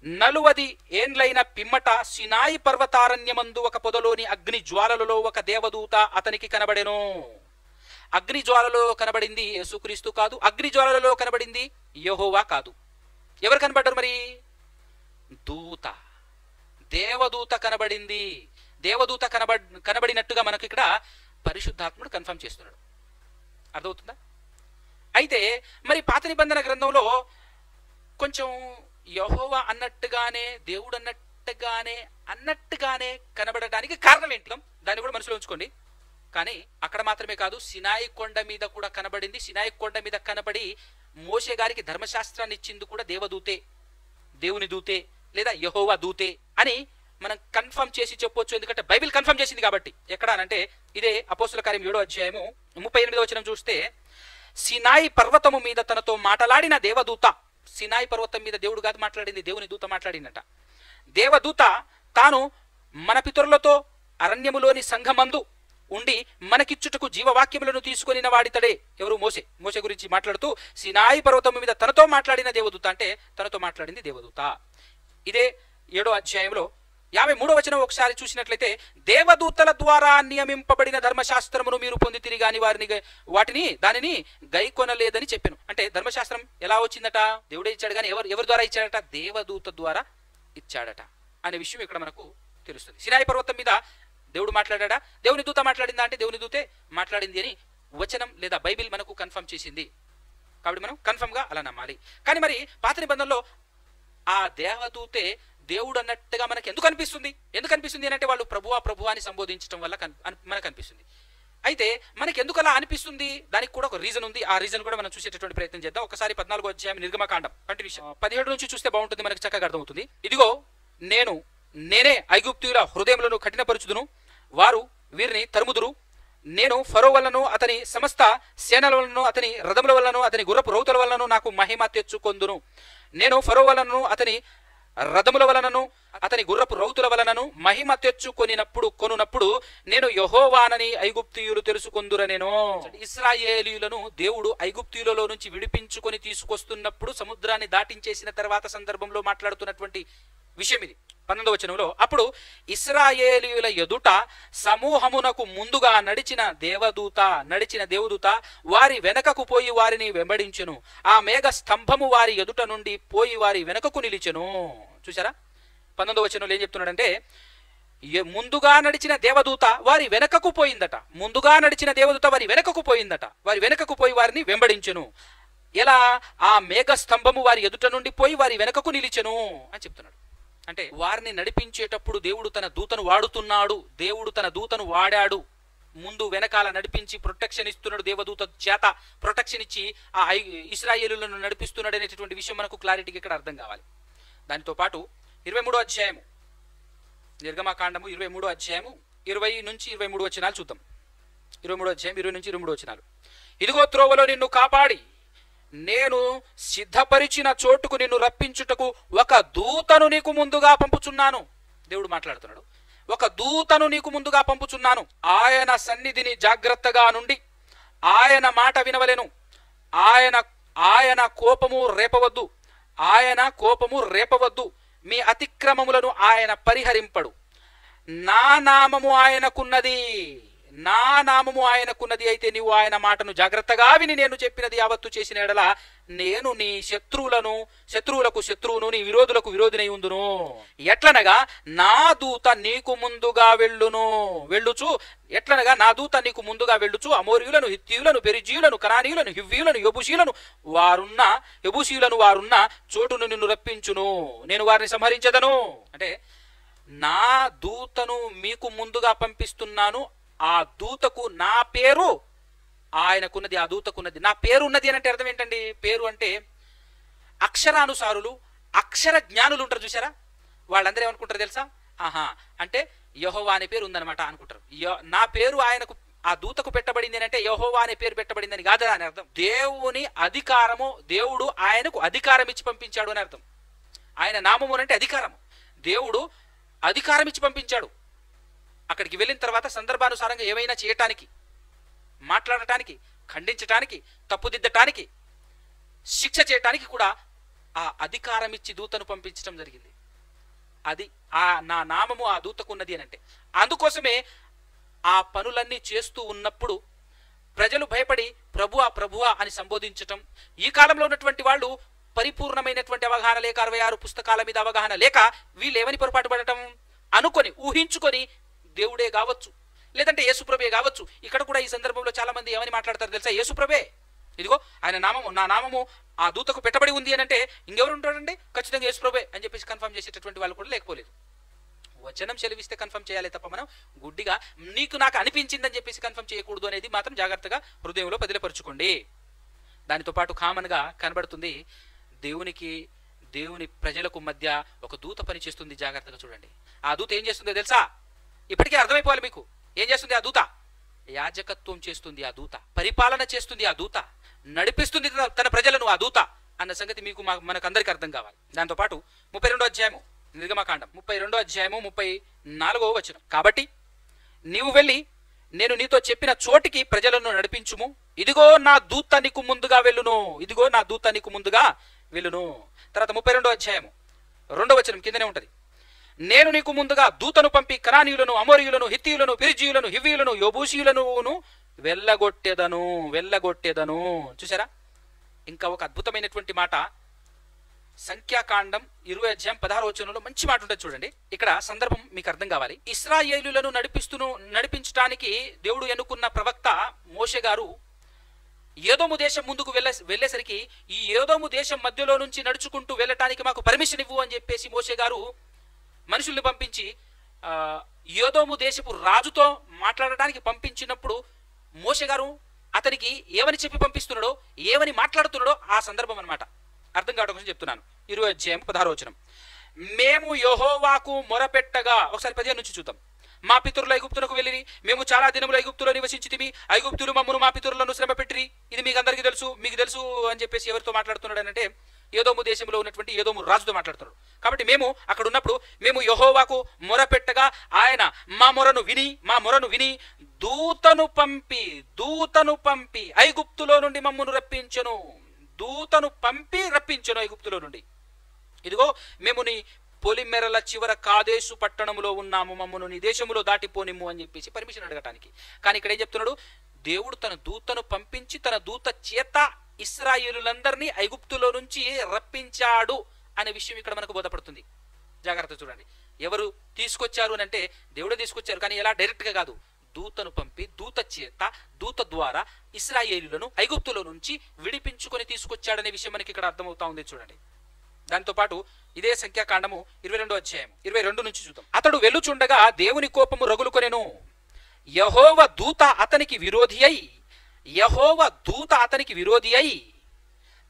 40 ఏండ్లైన పిమ్మట సినాయి పర్వతారణ్యమందు ఒక పొదలోని అగ్ని జ్వాలలలో ఒక దేవదూత అతనికి కనబడెను. అగ్ని జ్వాలలో కనబడింది యేసుక్రీస్తు కాదు, అగ్ని జ్వాలలో కనబడింది యెహోవా కాదు. ఎవరు కనబడ్డారు మరి? దూత, దేవదూత కనబడింది. దేవదూత కనబడినట్టుగా మనకు ఇక్కడ పరిశుద్ధాత్ముడు కన్ఫర్మ్ చేస్తున్నాడు. అర్థమవుతుందా? అయితే మరి పాత నిబంధన గ్రంథంలో కొంచెం యెహోవా అన్నట్టుగానే దేవుడు అన్నట్టుగానే కనబడడానికి కారణం ఏంటి? దాన్ని కూడా మనసులో ఉంచుకోండి. కానీ అక్కడ మాత్రమే కాదు, సినాయి కొండ మీద కూడా కనబడింది. సినాయి కొండ మీద కనబడి మోషే గారికి ధర్మశాస్త్రాన్ని ఇచ్చింది కూడా దేవదూతే, దేవుని దూతే లేదా యెహోవా దూతే అని మనం కన్ఫర్మ్ చేసి చెప్పొచ్చు. ఎందుకంటే బైబిల్ కన్ఫర్మ్ చేసింది కాబట్టి. ఎక్కడ అంటే ఇదే అపోస్తుల కార్యం 7వ అధ్యాయము 38 చూస్తే సినాయి పర్వతము మీద తనతో మాట్లాడిన దేవదూత, సినాయి పర్వతం మీద దేవుడు కాదు మాట్లాడింది, దేవుని దూత మాట్లాడిందట. దేవదూత తాను మన పితరులతో అరణ్యములోని సంఘమందు ఉండి మనకిచ్చుటకు జీవవాక్యములను తీసుకొని వాడితడే. ఎవరు? మోసే గురించి మాట్లాడుతూ సినాయి పర్వతం మీద తనతో మాట్లాడిన దేవదూత అంటే తనతో మాట్లాడింది దేవదూత. ఇదే 7వ అధ్యాయంలో 53 ఒకసారి చూసినట్లయితే దేవదూతల ద్వారా నియమింపబడిన ధర్మశాస్త్రమును మీరు పొందితిరి గాని దానిని గైకొనలేదని చెప్పాను. అంటే ధర్మశాస్త్రం ఎలా వచ్చిందట? దేవుడే ఇచ్చాడు, కానీ ఎవరి ద్వారా ఇచ్చాడట? దేవదూత ద్వారా ఇచ్చాడట అనే విషయం ఇక్కడ మనకు తెలుస్తుంది. సినాయి పర్వతం మీద దేవుడు మాట్లాడా, దేవుని దూత మాట్లాడిందా అంటే దేవుని దూతే మాట్లాడింది అని వచనం లేదా బైబిల్ మనకు కన్ఫర్మ్ చేసింది. కాబట్టి మనం కన్ఫర్మ్ గా అలా నమ్మాలి. కానీ మరి పాత నిబంధనలో ఆ దేవదూతే దేవుడు అన్నట్టుగా మనకు ఎందుకు అనిపిస్తుంది అంటే వాళ్ళు ప్రభువా అని సంబోధించడం వల్ల మనకు అనిపిస్తుంది. అయితే మనకి ఎందుకు అలా అనిపిస్తుంది? దానికి కూడా ఒక రీజన్ ఉంది. ఆ రీజన్ కూడా మనం చూసేటటువంటి ప్రయత్నం చేద్దాం. ఒకసారి 14వ అధ్యాయం నిర్గమకాండం కంటిన్యూషన్ 17 నుంచి చూస్తే బాగుంటుంది, మనకు చక్కగా అర్థమవుతుంది. ఇదిగో నేనే ఐగుప్తీయుల హృదయములను కఠినపరుచుదును, వారు వీరిని తరుముదురు. నేను ఫరో వలనను అతని సమస్త సేనల వలనను అతని రథముల వలనను అతని గుర్రపు రౌతుల వలనను నాకు మహిమ తెచ్చుకొందును. నేను ఫరో వలనను అతని రథముల వలనను అతని గుర్రపు రౌతుల వలనను మహిమ కొనునప్పుడు నేను యెహోవానని ఐగుప్తీయులు తెలుసుకొందురనేను. ఇశ్రాయేలీయులను దేవుడు ఐగుప్తీయులలో నుంచి విడిపించుకొని తీసుకొస్తున్నప్పుడు సముద్రాన్ని దాటించేసిన తర్వాత సందర్భంలో మాట్లాడుతున్నటువంటి విషయం ఇది. 12వ వచనంలో అప్పుడు ఇశ్రాయేలీయుల ఎదుట సమూహమునకు ముందుగా నడిచిన దేవదూత వారి వెనకకు పోయి వారిని వెంబడించెను. ఆ మేఘ స్తంభము వారి ఎదుట నుండి పోయి వారి వెనకకు నిలిచెను. చూసారా? 19వ వచనంలో ఏం చెప్తున్నాడంటే ముందుగా నడిచిన దేవదూత వారి వెనకకు పోయిందట. వారి వెనకకు పోయి వారిని వెంబడించెను. ఎలా? ఆ మేఘ స్తంభము వారి ఎదుట నుండి పోయి వారి వెనకకు నిలిచెను అని చెప్తున్నాడు. అంటే వారిని నడిపించేటప్పుడు దేవుడు తన దూతను వాడుతున్నాడు, దేవుడు తన దూతను వాడాడు. ముందు వెనకాల నడిపించి ప్రొటెక్షన్ ఇస్తున్నాడు, దేవదూత చేత ప్రొటెక్షన్ ఇచ్చి ఆ ఇశ్రాయేలులను నడిపిస్తున్నాడు అనేటటువంటి విషయం మనకు క్లారిటీగా ఇక్కడ అర్థం కావాలి. దానితో పాటు 23వ అధ్యాయము నిర్గమకాండము 23వ అధ్యాయము 20 నుంచి 23 వచనాలు చూద్దాం. 23వ అధ్యాయం 20 నుంచి 23 వచనాలు. ఇదిగో త్రోవలో నిన్ను కాపాడి నేను సిద్ధపరిచిన చోటుకు నిన్ను రప్పించుటకు ఒక దూతను నీకు ముందుగా పంపుచున్నాను. దేవుడు మాట్లాడుతున్నాడు. ఒక దూతను నీకు ముందుగా పంపుచున్నాను. ఆయన సన్నిధిని జాగ్రత్తగా నుండి ఆయన మాట వినవలెను. ఆయన కోపము రేపవద్దు. ఆయన కోపము రేపవద్దు. మీ అతిక్రమములను ఆయన పరిహరింపడు. నా నామము ఆయనకున్నది. నా నామము ఆయనకున్నది. అయితే నీవు ఆయన మాటను జాగ్రత్తగా విని నేను చెప్పినది యావత్తు చేసిన ఎడల నేను నీ శత్రువులకు శత్రువును, నీ విరోధులకు విరోధినై ఉందును. ఎట్లనగా నా దూత నీకు ముందుగా వెళ్ళుచు ఎట్లనగా నా దూత నీకు ముందుగా వెళ్ళుచు అమోరీయులను, హిత్తీయులను, పెరిజీయులను, కనానీయులను, హివ్వీయులను, యెబూసీయులను వారున్న చోటును నిన్ను రప్పించును. నేను వారిని సంహరించదను. అంటే నా దూతను మీకు ముందుగా పంపిస్తున్నాను. ఆ దూతకు నా పేరు ఆయనకున్నది. ఆ దూతకున్నది. నా పేరు ఉన్నది అని అంటే అర్థం ఏంటండి? పేరు అంటే అక్షరానుసారులు, అక్షర జ్ఞానులు ఉంటారు చూసారా, వాళ్ళందరూ ఏమనుకుంటారు తెలుసా? అంటే యెహోవా అనే పేరు ఉందన్నమాట అనుకుంటారు. నా పేరు ఆయనకు, ఆ దూతకు పెట్టబడింది అంటే యెహోవా అనే పేరు పెట్టబడిందని కాదా అని అర్థం. దేవుని అధికారము, దేవుడు ఆయనకు అధికారం ఇచ్చి పంపించాడు అని అర్థం. ఆయన నామము అంటే అధికారము. దేవుడు అధికారం ఇచ్చి పంపించాడు. అక్కడికి వెళ్ళిన తర్వాత సందర్భానుసారంగా ఏమైనా చేయటానికి, మాట్లాడటానికి, ఖండించటానికి, తప్పుదిద్దటానికి, శిక్ష చేయటానికి కూడా ఆ అధికారం ఇచ్చి దూతను పంపించడం జరిగింది. అది నా నామము ఆ దూతకు ఉన్నది అని అంటే. అందుకోసమే ఆ పనులన్నీ చేస్తూ ఉన్నప్పుడు ప్రజలు భయపడి ప్రభువా అని సంబోధించటం. ఈ కాలంలో ఉన్నటువంటి వాళ్ళు పరిపూర్ణమైనటువంటి అవగాహన లేక, 66 పుస్తకాల మీద అవగాహన లేక వీళ్ళు ఏమని పొరపాటు పడటం, అనుకొని ఊహించుకొని దేవుడే కావచ్చు, లేదంటే యేసుప్రభే కావచ్చు. ఇక్కడ కూడా ఈ సందర్భంలో చాలా మంది ఏమని మాట్లాడతారు తెలుసా? యేసుప్రభే, ఇదిగో ఆయన నామము, నా నామము ఆ దూతకు పెట్టబడి ఉంది అని అంటే ఇంకెవరు ఉంటారండి? ఖచ్చితంగా యేసుప్రభే అని చెప్పేసి కన్ఫర్మ్ చేసేటటువంటి వాళ్ళు కూడా లేకపోలేదు. వచనం సెలవిస్తే కన్ఫర్మ్ చేయాలి తప్ప మనం గుడ్డిగా నీకు నాకు అనిపించిందని చెప్పేసి కన్ఫర్మ్ చేయకూడదు అనేది మాత్రం జాగ్రత్తగా హృదయంలో పదిలపరుచుకోండి. దానితో పాటు కామన్గా కనబడుతుంది, దేవుని ప్రజలకు మధ్య ఒక దూత పని చేస్తుంది. జాగ్రత్తగా చూడండి. ఆ దూత ఏం చేస్తుందో తెలుసా? ఇప్పటికే అర్థమైపోవాలి మీకు. ఏం చేస్తుంది ఆ దూత? యాజకత్వం చేస్తుంది ఆ దూత, పరిపాలన చేస్తుంది ఆ దూత, నడిపిస్తుంది తన ప్రజలను ఆ దూత అన్న సంగతి మీకు మనకందరికీ అర్థం కావాలి. దాంతోపాటు 32వ అధ్యాయము నిర్గమకాండం 32వ అధ్యాయము 34వ వచనం. కాబట్టి నీవు వెళ్ళి నేను నీతో చెప్పిన చోటికి ప్రజలను నడిపించుము. ఇదిగో నా దూత నీకు ముందుగా వెళ్ళును. ఇదిగో నా దూత నీకు ముందుగా వెళ్ళును. తర్వాత 32వ అధ్యాయము 2వ వచనం కిందనే ఉంటది. నేను నీకు ముందుగా దూతను పంపి కనానీయులను, అమోరీయులను, హిత్తీయులను, పెరిజీయులను, హివ్వీయులను, యెబూసీయులను వెళ్ళగొట్టెదను. చూసారా? ఇంకా ఒక అద్భుతమైనటువంటి మాట సంఖ్యాకాండం 20వ అధ్యాయం 16వ వచనంలో మంచి మాట ఉంటుంది చూడండి. ఇక్కడ సందర్భం మీకు అర్థం కావాలి. ఇశ్రాయేలులను నడిపించడానికి దేవుడు ఎన్నుకున్న ప్రవక్త మోషే గారు ఏదోము దేశం ముందుకు వెళ్ళేసరికి ఈ ఏదోము దేశం మధ్యలో నుంచి నడుచుకుంటూ వెళ్ళటానికి మాకు పర్మిషన్ ఇవ్వు అని చెప్పేసి మోషే గారు మనుషుల్ని పంపించి ఏదోము దేశపు రాజుతో మాట్లాడడానికి పంపించినప్పుడు మోషే గారు అతనికి ఏమని చెప్పి పంపిస్తున్నాడో, ఏమని మాట్లాడుతున్నాడో ఆ సందర్భం అన్నమాట. అర్థం కావడం కోసం చెప్తున్నాను. 20వ అధ్యాయం 16వ వచనం. మేము యెహోవాకు మొరపెట్టగా, ఒకసారి 15 నుంచి చూద్దాం. మా పితరులు ఐగుప్తునకు వెళ్ళిరి, మేము చాలా దినములు ఐగుప్తులో నివసించితిమి, ఐగుప్తులు మమ్మను మా పితరులను శ్రమ పెట్టిరి, ఇది మీకు అందరికీ తెలుసు, మీకు తెలుసు అని చెప్పేసి ఎవరితో మాట్లాడుతున్నాడు అంటే ఏదోము దేశంలో ఉన్నటువంటి ఏదోము రాజుతో మాట్లాడుతున్నాడు. కాబట్టి మేము అక్కడ ఉన్నప్పుడు మేము యెహోవాకు మొరపెట్టగా ఆయన మా మొరను విని దూతను పంపి ఐగుప్తులో నుండి మమ్మను రప్పించెను. దూతను పంపి రప్పించెను ఐగుప్తులో నుండి. ఇదిగో మేము నీ పొలిమెరల చివర కాదేశు పట్టణములో ఉన్నాము, మమ్మను నీ దేశములో దాటిపోనిమ్ము అని చెప్పేసి పర్మిషన్ అడగటానికి. కానీ ఇక్కడ ఏం చెప్తున్నాడు? దేవుడు తన దూతను పంపించి తన దూత చేత ఇశ్రాయేలులందరినీ ఐగుప్తులో నుంచి రప్పించాడు అనే విషయం ఇక్కడ మనకు బోధపడుతుంది. జాగ్రత్త చూడండి. ఎవరు తీసుకొచ్చారు అని అంటే దేవుడే తీసుకొచ్చారు, కానీ ఎలా? డైరెక్ట్గా కాదు. దూతను పంపి దూత చేత దూత ద్వారా ఇశ్రాయేలులను ఐగుప్తులో నుంచి విడిపించుకొని తీసుకొచ్చాడనే విషయం మనకి ఇక్కడ అర్థమవుతా ఉంది చూడండి. దాంతోపాటు ఇదే సంఖ్యాకాండము 22వ అధ్యాయం 22 నుంచి చూద్దాం. అతడు వెళ్ళుచుండగా దేవుని కోపము రగులుకొనెను. యెహోవా దూత అతనికి విరోధి అయి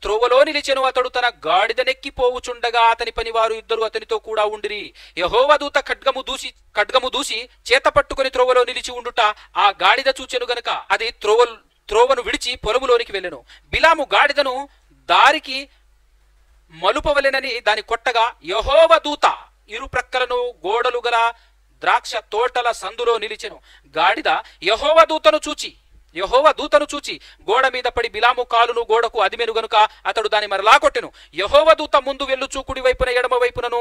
త్రోవలో నిలిచెను. అతడు తన గాడిదనెక్కిపోవుచుండగా అతని పనివారు ఇద్దరు అతనితో కూడా ఉండిరి. యెహోవా దూత ఖడ్గము దూసి చేత పట్టుకుని త్రోవలో నిలిచి ఉండుట ఆ గాడిద చూచెను గనుక అది త్రోవను విడిచి పొలములోనికి వెళ్ళెను. బిలాము గాడిదను దారికి మలుపవలెనని దాని కొట్టగా యెహోవా దూత ఇరు ప్రక్కలను గోడలు గల ద్రాక్ష తోటల సందులో నిలిచెను. గాడిద యెహోవా దూతను చూచి గోడ మీద పడి బిలాము కాలును గోడకు అదిమెను గనుక అతడు దాని మరలా కొట్టెను. యెహోవా దూత ముందు వెళ్ళుచూ కుడి వైపున ఎడమ వైపునను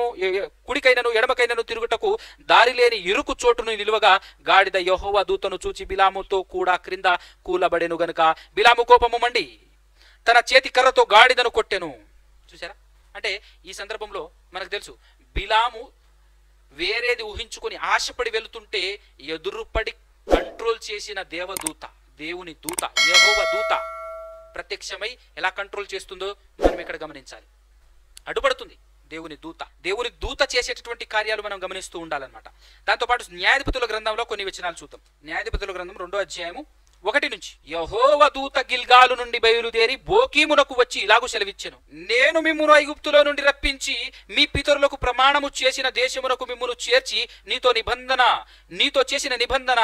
కుడికైనను ఎడమకైనను తిరుగుటకు దారి లేని ఇరుకు చోటును నిలువగా గాడిద యెహోవా దూతను చూచి బిలాముతో కూడా క్రింద కూలబడెను గనుక బిలాము కోపము మండి తన చేతి కర్రతో గాడిదను కొట్టెను. చూసారా? అంటే ఈ సందర్భంలో మనకు తెలుసు, బిలాము వేరేది ఊహించుకొని ఆశపడి వెళుతుంటే ఎదురుపడి కంట్రోల్ చేసిన దేవుని దూత యెహోవా దూత ప్రత్యక్షమై ఎలా కంట్రోల్ చేస్తుందో మనం ఇక్కడ గమనించాలి. అడ్డుపడుతుంది దేవుని దూత చేసేటటువంటి కార్యాలు మనం గమనిస్తూ ఉండాలన్నమాట. దాంతోపాటు న్యాయాధిపతుల గ్రంథంలో కొన్ని వచనాలు చూద్దాం. న్యాయాధిపతుల గ్రంథం 2వ అధ్యాయము 1 నుంచి. యెహోవా దూత గిల్గాలు నుండి బయలుదేరి బోకీమునకు వచ్చి ఇలాగు సెలవిచ్చెను. నేను మిమ్మును ఐగుప్తులో నుండి రప్పించి మీ పితరులకు ప్రమాణము చేసిన దేశమునకు మిమ్మును చేర్చి నీతో చేసిన నిబంధన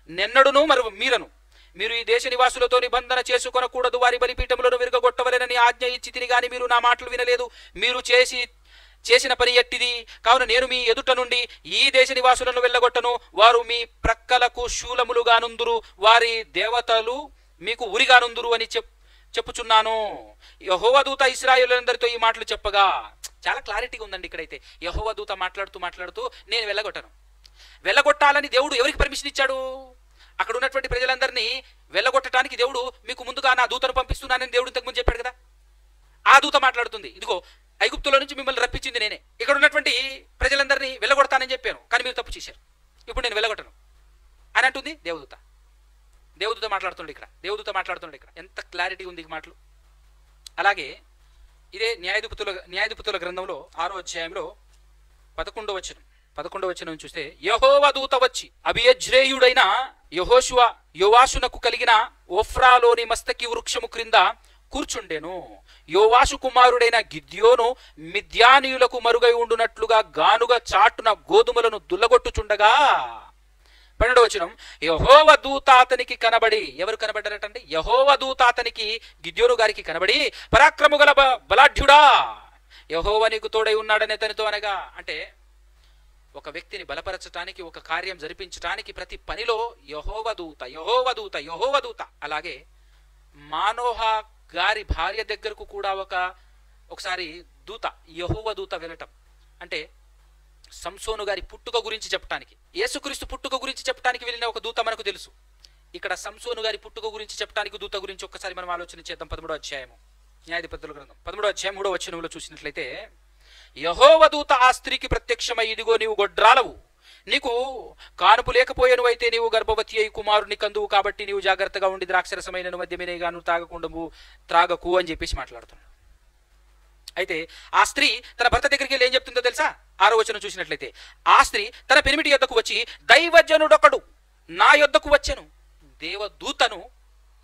నెన్నడును మీరను. మీరు ఈ దేశ నివాసులతో నిబంధన చేసుకొనకూడదు, వారి బలిపీఠములను విరగొట్టవలెనని ఆజ్ఞ ఇచ్చి తిరిగాని మీరు నా మాటలు వినలేదు. మీరు చేసిన పని ఎట్టిది? కావున నేను మీ ఎదుట నుండి ఈ దేశ నివాసులను వెళ్ళగొట్టను. వారు మీ ప్రక్కలకు శూలములుగానుందురు, వారి దేవతలు మీకు ఉరిగానుందురు అని చెప్పుచున్నాను. యెహోవా దూత ఇశ్రాయేలులందరితో ఈ మాటలు చెప్పగా, చాలా క్లారిటీగా ఉందండి ఇక్కడైతే. యెహోవా దూత మాట్లాడుతూ నేను వెళ్ళగొట్టాలని దేవుడు ఎవరికి పర్మిషన్ ఇచ్చాడు? అక్కడ ఉన్నటువంటి ప్రజలందరినీ వెళ్ళగొట్టడానికి దేవుడు మీకు ముందుగా నా దూతను పంపిస్తున్నానని దేవుడు ఇంతకుముందు చెప్పాడు కదా. ఆ దూత మాట్లాడుతుంది, ఇదిగో ఐగుప్తులో నుంచి మిమ్మల్ని రప్పించింది నేనే, ఇక్కడ ఉన్నటువంటి ప్రజలందరినీ వెళ్ళగొడతానని చెప్పాను, కానీ మీరు తప్పు చేశారు, ఇప్పుడు నేను వెళ్ళగొట్టను అని అంటుంది దేవదూత మాట్లాడుతుండే ఇక్కడ. ఎంత క్లారిటీ ఉంది ఈ మాటలు. అలాగే ఇదే న్యాయాధిపతుల గ్రంథంలో 6వ అధ్యాయంలో 11వ వచనం చూస్తే, యెహోవా దూత వచ్చి అబియజ్రేయుడైన యోవాషునకు కలిగిన ఓఫ్రాలోని మస్తకి వృక్షము క్రింద కూర్చుండెను. యోవాషు కుమారుడైన గిద్యోను మిద్యానీయులకు మరుగై ఉండునట్లుగా గానుగా చాటున గోధుమలను దుల్లగొట్టుచుండగా 12వ వచనం, యెహోవా దూత అతనికి కనబడి, ఎవరు కనబడ్డారటండి? యెహోవా దూత అతనికి గిద్యోను గారికి కనబడి, పరాక్రము గల బలాఢ్యుడా, యెహోవా నీకు తోడై ఉన్నాడని అతనితో అనగా, అంటే ఒక వ్యక్తిని బలపరచడానికి, ఒక కార్యం జరిపించడానికి ప్రతి పనిలో యెహోవా దూత. అలాగే మానోహ గారి భార్య దగ్గరకు కూడా ఒకసారి యెహోవా దూత వెళ్ళటం, అంటే సంసోను గారి పుట్టుక గురించి చెప్పడానికి, యేసుక్రీస్తు పుట్టుక గురించి చెప్పడానికి వెళ్ళిన ఒక దూత మనకు తెలుసు. ఇక్కడ సంసోను గారి పుట్టుక గురించి చెప్పడానికి దూత గురించి ఒక్కసారి మనం ఆలోచన చేద్దాం. 13వ అధ్యాయము న్యాయాధిపతుల గ్రంథం 13వ అధ్యాయం 3వ వచనంలో చూసినట్లయితే, యెహోవా దూత ఆ స్త్రీకి ప్రత్యక్షమై, ఇదిగో నీవు గొడ్రాలవు, నీకు కానుపు లేకపోయాను, అయితే నీవు గర్భవతి అయి కుమారుని కందువు, కాబట్టి నీవు జాగ్రత్తగా ఉండి ద్రాక్షరసమైన మద్యమేగాను త్రాగకు అని చెప్పేసి మాట్లాడుతున్నాడు. అయితే ఆ స్త్రీ తన భర్త దగ్గరికి వెళ్ళి ఏం చెప్తుందో తెలుసా? 6వ వచనం చూసినట్లయితే, ఆ స్త్రీ తన పెనిమిటి యొద్దకు వచ్చి, దైవజనుడొకడు నా యొద్దకు వచ్చెను. దేవదూతను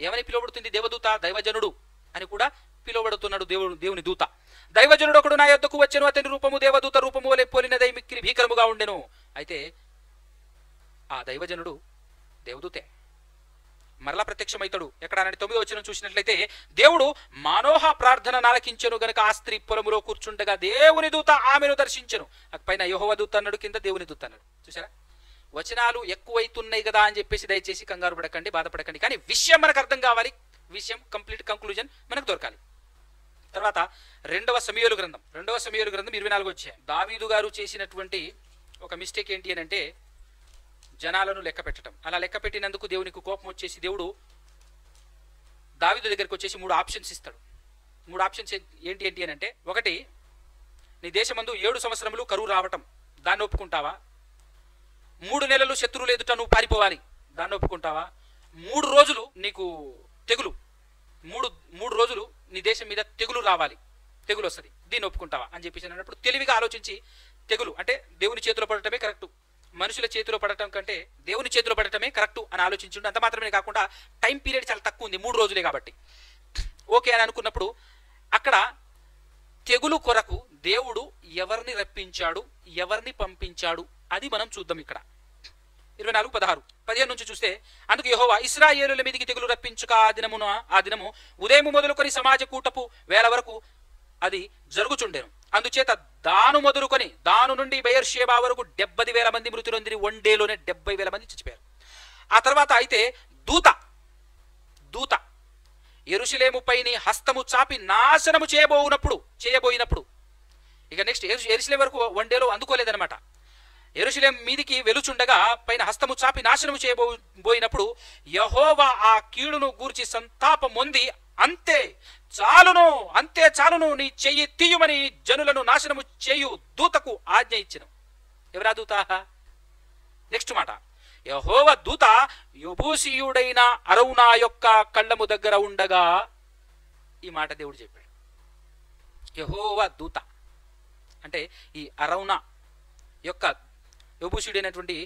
ఏమని పిలువబడుతుంది? దేవదూత, దైవజనుడు అని కూడా పిలువబడుతున్నాడు దేవుని దూత. దైవజనుడొకడు నా యొద్దకు వచ్చెను, అతని రూపము దేవదూత రూపము వలె పోలినదై మిక్కిలి భీకరముగా ఉండెను. అయితే ఆ దైవజనుడు దేవదూతే మరలా ప్రత్యక్షమైతాడు. ఎక్కడ అని 9వ వచనం చూసినట్లయితే, దేవుడు మానోహ ప్రార్థన ఆలకించెను గనుక ఆ స్త్రీ పొలములో కూర్చుండగా దేవుని దూత ఆమెను దర్శించెను. పైన యెహోవా దూత అన్నాడు, కింద దేవుని దూత అన్నాడు. చూసారా? వచనాలు ఎక్కువైతున్నాయి కదా అని చెప్పేసి దయచేసి కంగారు పడకండి, బాధపడకండి. కానీ విషయం మనకు అర్థం కావాలి, విషయం కంప్లీట్ కంక్లూజన్ మనకు దొరకాలి. తర్వాత 2వ సమూయేలు గ్రంథం 24వ అధ్యాయం. దావీదు గారు చేసినటువంటి ఒక మిస్టేక్ ఏంటి అని అంటే, జనాలను లెక్క పెట్టడం. అలా లెక్క పెట్టినందుకు దేవునికి కోపం వచ్చేసి దేవుడు దావీదు దగ్గరికి వచ్చేసి 3 ఆప్షన్స్ ఇస్తాడు. 3 ఆప్షన్స్ ఏంటి అని అంటే, ఒకటి, నీ దేశమందు 7 సంవత్సరములు కరువు రావటం, దాన్ని ఒప్పుకుంటావా? 3 నెలలు శత్రువులు ఎదుట నువ్వు పారిపోవాలి, దాన్ని ఒప్పుకుంటావా? 3 రోజులు నీకు తెగులు, 3 రోజులు నీ దేశం మీద తెగులు రావాలి, తెగులు వస్తుంది, దీన్ని ఒప్పుకుంటావా అని చెప్పేసి అన్నప్పుడు తెలివిగా ఆలోచించి, తెగులు అంటే దేవుని చేతిలో పడటమే కరెక్టు, మనుషుల చేతిలో పడటం కంటే దేవుని చేతిలో పడటమే కరెక్టు అని ఆలోచించుంటే, అంత మాత్రమే కాకుండా టైం పీరియడ్ చాలా తక్కువ ఉంది, 3 రోజులే కాబట్టి ఓకే అని అనుకున్నప్పుడు అక్కడ తెగులు కొరకు దేవుడు ఎవరిని రప్పించాడు, ఎవరిని పంపించాడు అది మనం చూద్దాం. ఇక్కడ 24:16 15 నుంచి చూస్తే, అందుకు యెహోవా ఇశ్రాయేలుల మీదికి తెగులు రప్పించుక ఆ దినము ఉదయం మొదలుకొని సమాజ కూటపు వేళ వరకు అది జరుగుచుండెను. అందుచేత దాను నుండి బెయర్షేబా వరకు 70,000 మంది మృతి నొందిరి. వన్ డేలోనే 70,000 మంది చచ్చిపోయారు. ఆ తర్వాత అయితే దూత యెరూషలేము పైని హస్తము చాపి నాశనము చేయబోయినప్పుడు ఇక నెక్స్ట్ యెరూషలేము వరకు వన్ డేలో అందుకోలేదనమాట. యెరూషలేము మీదికి వెలుచుండగా పైన హస్తము చాపి నాశనము చేయబోయినప్పుడు యెహోవా ఆ కీడును గూర్చి సంతాపం పొంది అంతే చాలును నీ చెయ్యి తీయుమని జనులను నాశనము చేయు దూతకు ఆజ్ఞ ఇచ్చెను. ఎవరా దూత? నెక్స్ట్ మాట, యెహోవా దూత యెబూసీయుడైన అరౌనా యొక్క కళ్ళము దగ్గర ఉండగా. ఈ మాట దేవుడు చెప్పాడు. యెహోవా దూత అంటే ఈ అరౌనా యొక్క యెబూసీయుడైనటువంటి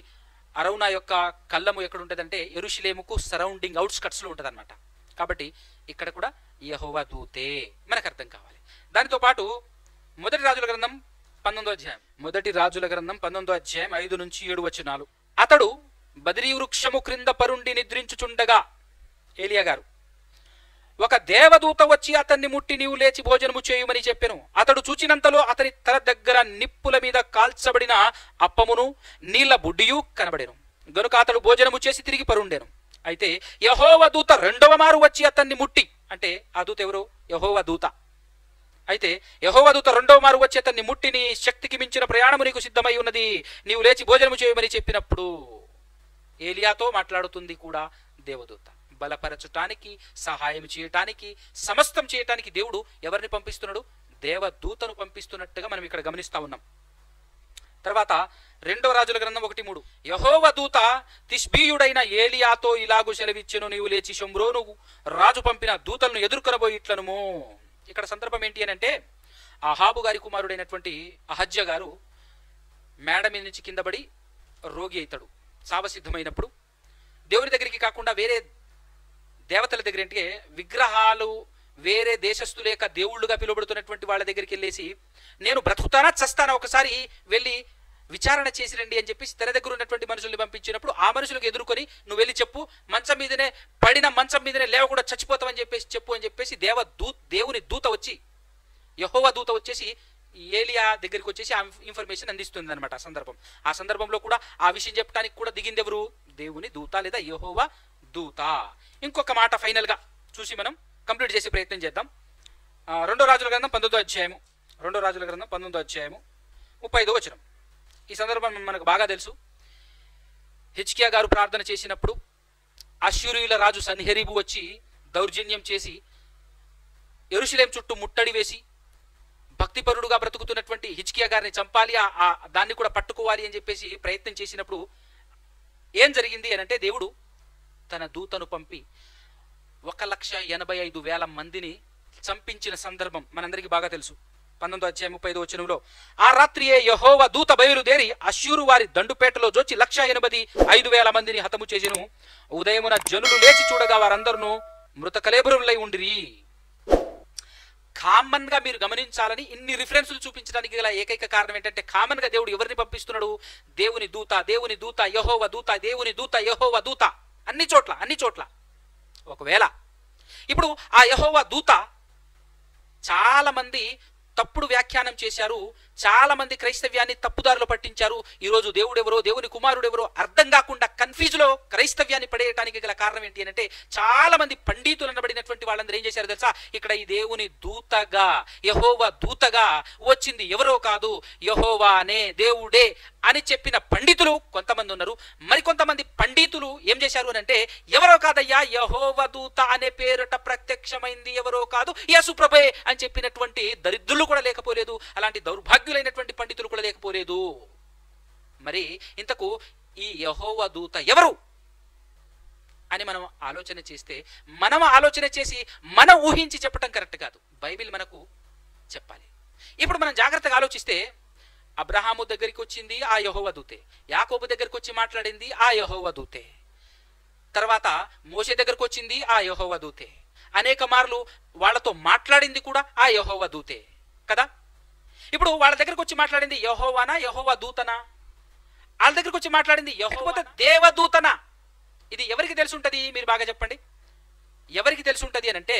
అరౌనా యొక్క కళ్ళము ఎక్కడ ఉంటుందంటే యెరూషలేముకు సరౌండింగ్ అవుట్స్కట్స్లో ఉంటుంది అనమాట. కాబట్టి ఇక్కడ కూడా యెహోవా దూతే మనకు అర్థం కావాలి. దానితో పాటు మొదటి రాజుల గ్రంథం 19వ అధ్యాయం 5 నుంచి 7 వచనాలు. అతడు బదిరీ వృక్షము క్రింద పరుండి నిద్రించుచుండగా ఏలియా గారు ఒక దేవదూత వచ్చి అతన్ని ముట్టి నీవు లేచి భోజనము చేయుమని చెప్పెను. అతడు చూచినంతలో అతని తల దగ్గర నిప్పుల మీద కాల్చబడిన అప్పమును నీళ్ల బుడ్డియు కనబడెను. గనుక అతడు భోజనము చేసి తిరిగి పరుండెను. అయితే యెహోవా దూత రెండవ మారు వచ్చి అతన్ని ముట్టి, అంటే ఆ దూత ఎవరు? యెహోవా దూత. అయితే యెహోవా దూత రెండవ మారు వచ్చి అతన్ని ముట్టి, నీ శక్తికి మించిన ప్రయాణము నీకు సిద్ధమై ఉన్నది, నీవు లేచి భోజనము చేయమని చెప్పినప్పుడు ఏలియాతో మాట్లాడుతుంది కూడా దేవదూత. బలపరచటానికి, సహాయం చేయటానికి, సమస్తం చేయటానికి దేవుడు ఎవరిని పంపిస్తున్నాడు? దేవదూతను పంపిస్తున్నట్టుగా మనం ఇక్కడ గమనిస్తా ఉన్నాం. తర్వాత 2వ రాజుల గ్రంథం 1:3 యెహోవా దూత తిష్బీయుడైన ఏలియాతో ఇలాగు సెలవిచ్చెను, నీవు లేచి షోమ్రోను రాజు పంపిన దూతలను ఎదుర్కొనబోయి ఇట్లనుము. ఇక్కడ సందర్భం ఏంటి అని అంటే, అహాబు గారి కుమారుడైనటువంటి అహజ్య గారు మేడ మీద నుంచి కింద పడి రోగి అవుతాడు. సావసిద్ధమైనప్పుడు దేవుని దగ్గరికి కాకుండా వేరే దేవతల దగ్గర, అంటే విగ్రహాలు, వేరే దేశస్తులేక దేవుళ్ళుగా పిలువబడుతున్నటువంటి వాళ్ళ దగ్గరికి వెళ్ళేసి, నేను బ్రతుకుతానా చస్తానా ఒకసారి వెళ్ళి విచారణ చేసి రండి అని చెప్పేసి తన దగ్గర ఉన్నటువంటి మనుషుల్ని పంపించినప్పుడు ఆ మనుషులకు ఎదుర్కొని నువ్వు వెళ్ళి చెప్పు, మంచం మీదనే లేవకుండా చచ్చిపోతామని చెప్పు అని చెప్పేసి దేవుని దూత వచ్చి, యెహోవా దూత వచ్చేసి ఏలియా దగ్గరికి వచ్చేసి ఆ ఇన్ఫర్మేషన్ అందిస్తుంది అనమాట. ఆ సందర్భంలో కూడా ఆ విషయం చెప్పడానికి కూడా దిగింది ఎవరు? దేవుని దూత లేదా యెహోవా దూత. ఇంకొక మాట ఫైనల్ గా చూసి మనం కంప్లీట్ చేసే ప్రయత్నం చేద్దాం. 2వ రాజుల గ్రంథం 19వ అధ్యాయము 35వ వచనం. ఈ సందర్భం మనకు బాగా తెలుసు. హిజ్కియా గారు ప్రార్థన చేసినప్పుడు అష్షూరీయుల రాజు సన్హెరీబు వచ్చి దౌర్జన్యం చేసి యెరూషలేం చుట్టూ ముట్టడి వేసి భక్తిపరుడుగా బ్రతుకుతున్నటువంటి హిజ్కియా గారిని చంపాలి, దాన్ని కూడా పట్టుకోవాలి అని చెప్పేసి ప్రయత్నం చేసినప్పుడు ఏం జరిగింది అని అంటే, దేవుడు తన దూతను పంపి 1,85,000 మందిని చంపించిన సందర్భం మనందరికీ బాగా తెలుసు. 19వ అధ్యాయం 35వ వచనంలో, ఆ రాత్రియే యెహోవా దూత బయలుదేరి అష్షూరు వారి దండుపేటలో జోచి 1,85,000 మందిని హతము చేసెను. ఉదయమున జనులు లేచి చూడగా వారందరూ మృత కళేబరులై ఉండిరి. కామన్ గా మీరు గమనించాలని ఇన్ని రిఫరెన్సులు చూపించడానికి గల ఏకైక కారణం ఏంటంటే, కామన్ గా దేవుడు ఎవరిని పంపిస్తున్నాడు? దేవుని దూత, యెహోవా దూత, దేవుని దూత, యెహోవా దూత, అన్ని చోట్ల. ఒకవేళ ఇప్పుడు ఆ యెహోవా దూత చాలా మంది తప్పుడు వ్యాఖ్యానం చేశారు, చాలా మంది క్రైస్తవ్యాన్ని తప్పుదారిలో పట్టించారు. ఈరోజు దేవుడెవరో, దేవుని కుమారుడెవరో అర్థం కాకుండా కన్ఫ్యూజ్ లో క్రైస్తవ్యాన్ని పడేయడానికి గల కారణం ఏంటి అంటే, చాలా మంది పండితులు అనబడినటువంటి వాళ్ళందరూ ఏం చేశారు తెలుసా? ఇక్కడ ఈ దేవుని దూతగా, యెహోవా దూతగా వచ్చింది ఎవరో కాదు, యెహోవానే, దేవుడే అని చెప్పిన పండితులు కొంతమంది ఉన్నారు. మరికొంతమంది పండితులు ఏం చేశారు అని అంటే, ఎవరో కాదయ్యా, యెహోవా దూత అనే పేరుట ప్రత్యక్షమైంది ఎవరో కాదు, యేసు ప్రభువే అని చెప్పినటువంటి దరిద్రులు కూడా లేకపోలేదు, అలాంటి దౌర్భాగ్యులైనటువంటి పండితులు కూడా లేకపోలేదు. మరి ఇంతకు ఈ యెహోవా దూత ఎవరు అని మనం ఆలోచన చేస్తే, మనం ఊహించి చెప్పటం కరెక్ట్ కాదు, బైబిల్ మనకు చెప్పాలి. ఇప్పుడు మనం జాగ్రత్తగా ఆలోచిస్తే, అబ్రహాము దగ్గరికి వచ్చింది ఆ యెహోవా దూతే, యాకోబు దగ్గరికి వచ్చి మాట్లాడింది ఆ యెహోవా దూతే, తర్వాత మోషే దగ్గరకు వచ్చింది ఆ యెహోవా దూతే, అనేక మార్లు వాళ్ళతో మాట్లాడింది కూడా ఆ యెహోవా దూతే కదా. ఇప్పుడు వాళ్ళ దగ్గరకు వచ్చి మాట్లాడింది యెహోవానా యెహోవా దూతనా? వాళ్ళ దగ్గరకు వచ్చి మాట్లాడింది యెహోవా దేవదూతనా? ఇది ఎవరికి తెలిసి ఉంటుంది? మీరు బాగా చెప్పండి. ఎవరికి తెలిసి ఉంటుంది అని అంటే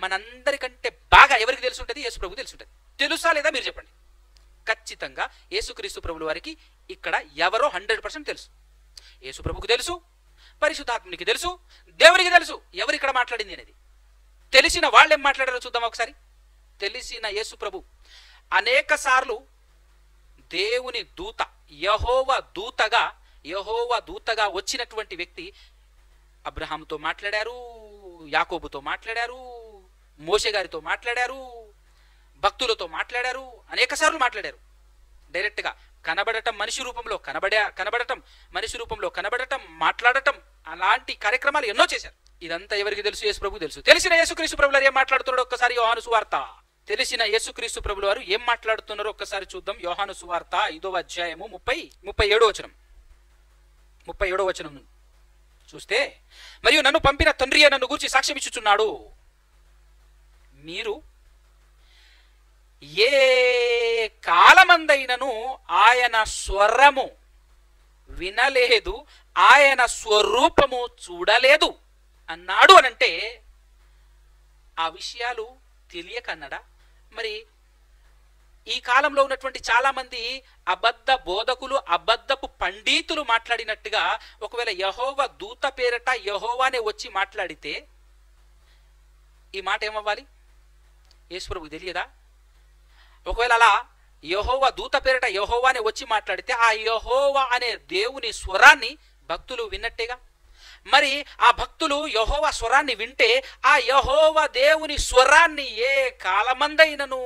మనందరికంటే బాగా ఎవరికి తెలిసి ఉంటుంది? యేసు ప్రభు తెలిసి ఉంటుంది. తెలుసా లేదా మీరు చెప్పండి. ఖచ్చితంగా యేసుక్రీస్తు ప్రభుల వారికి ఇక్కడ ఎవరో 100% తెలుసు. యేసు ప్రభుకు తెలుసు, పరిశుద్ధాత్మునికి తెలుసు, దేవునికి తెలుసు ఎవరు ఇక్కడ మాట్లాడింది అనేది. తెలిసిన వాళ్ళు ఏం మాట్లాడారో చూద్దాం ఒకసారి. తెలిసిన యేసు ప్రభు అనేక సార్లు దేవుని దూత యెహోవా దూతగా వచ్చినటువంటి వ్యక్తి అబ్రహాముతో మాట్లాడారు, యాకోబుతో మాట్లాడారు, మోషే గారితో మాట్లాడారు, భక్తులతో మాట్లాడారు, అనేక సార్లు మాట్లాడారు. డైరెక్ట్గా కనబడటం, మనిషి రూపంలో కనబడటం, మాట్లాడటం, అలాంటి కార్యక్రమాలు ఎన్నో చేశారు. ఇదంతా ఎవరికి తెలుసు? యేసు ప్రభు తెలుసు. తెలిసిన యేసుక్రీస్తు ప్రభులు వారు ఏం మాట్లాడుతున్నారో ఒక్కసారి యోహాను సువార్త. తెలిసిన యేసుక్రీస్తు ప్రభులు వారు ఏం మాట్లాడుతున్నారో ఒక్కసారి చూద్దాం. యోహాను సువార్త 5వ అధ్యాయము 37వ వచనం చూస్తే, మరియు నన్ను పంపిన తండ్రియే నన్ను గూర్చి సాక్ష్యం ఇచ్చుచున్నాడు. మీరు ఏ కాలమందైనను ఆయన స్వరము వినలేదు, ఆయన స్వరూపము చూడలేదు అన్నాడు అనంటే ఆ విషయాలు తెలియకన్నాడా? మరి ఈ కాలంలో ఉన్నటువంటి చాలా మంది అబద్ధ బోధకులు, అబద్ధపు పండితులు మాట్లాడినట్టుగా ఒకవేళ యెహోవా దూత పేరట యెహోవానే వచ్చి మాట్లాడితే ఈ మాట ఏమవ్వాలి? యేసు ప్రభువుకు తెలియదా? ఒకవేళ అలా యెహోవా దూత పేరట యెహోవానే వచ్చి మాట్లాడితే ఆ యెహోవా అనే దేవుని స్వరాన్ని భక్తులు విన్నట్టేగా. మరి ఆ భక్తులు యెహోవా స్వరాన్ని వింటే ఆ యెహోవా దేవుని స్వరాన్ని ఏ కాలమందైనను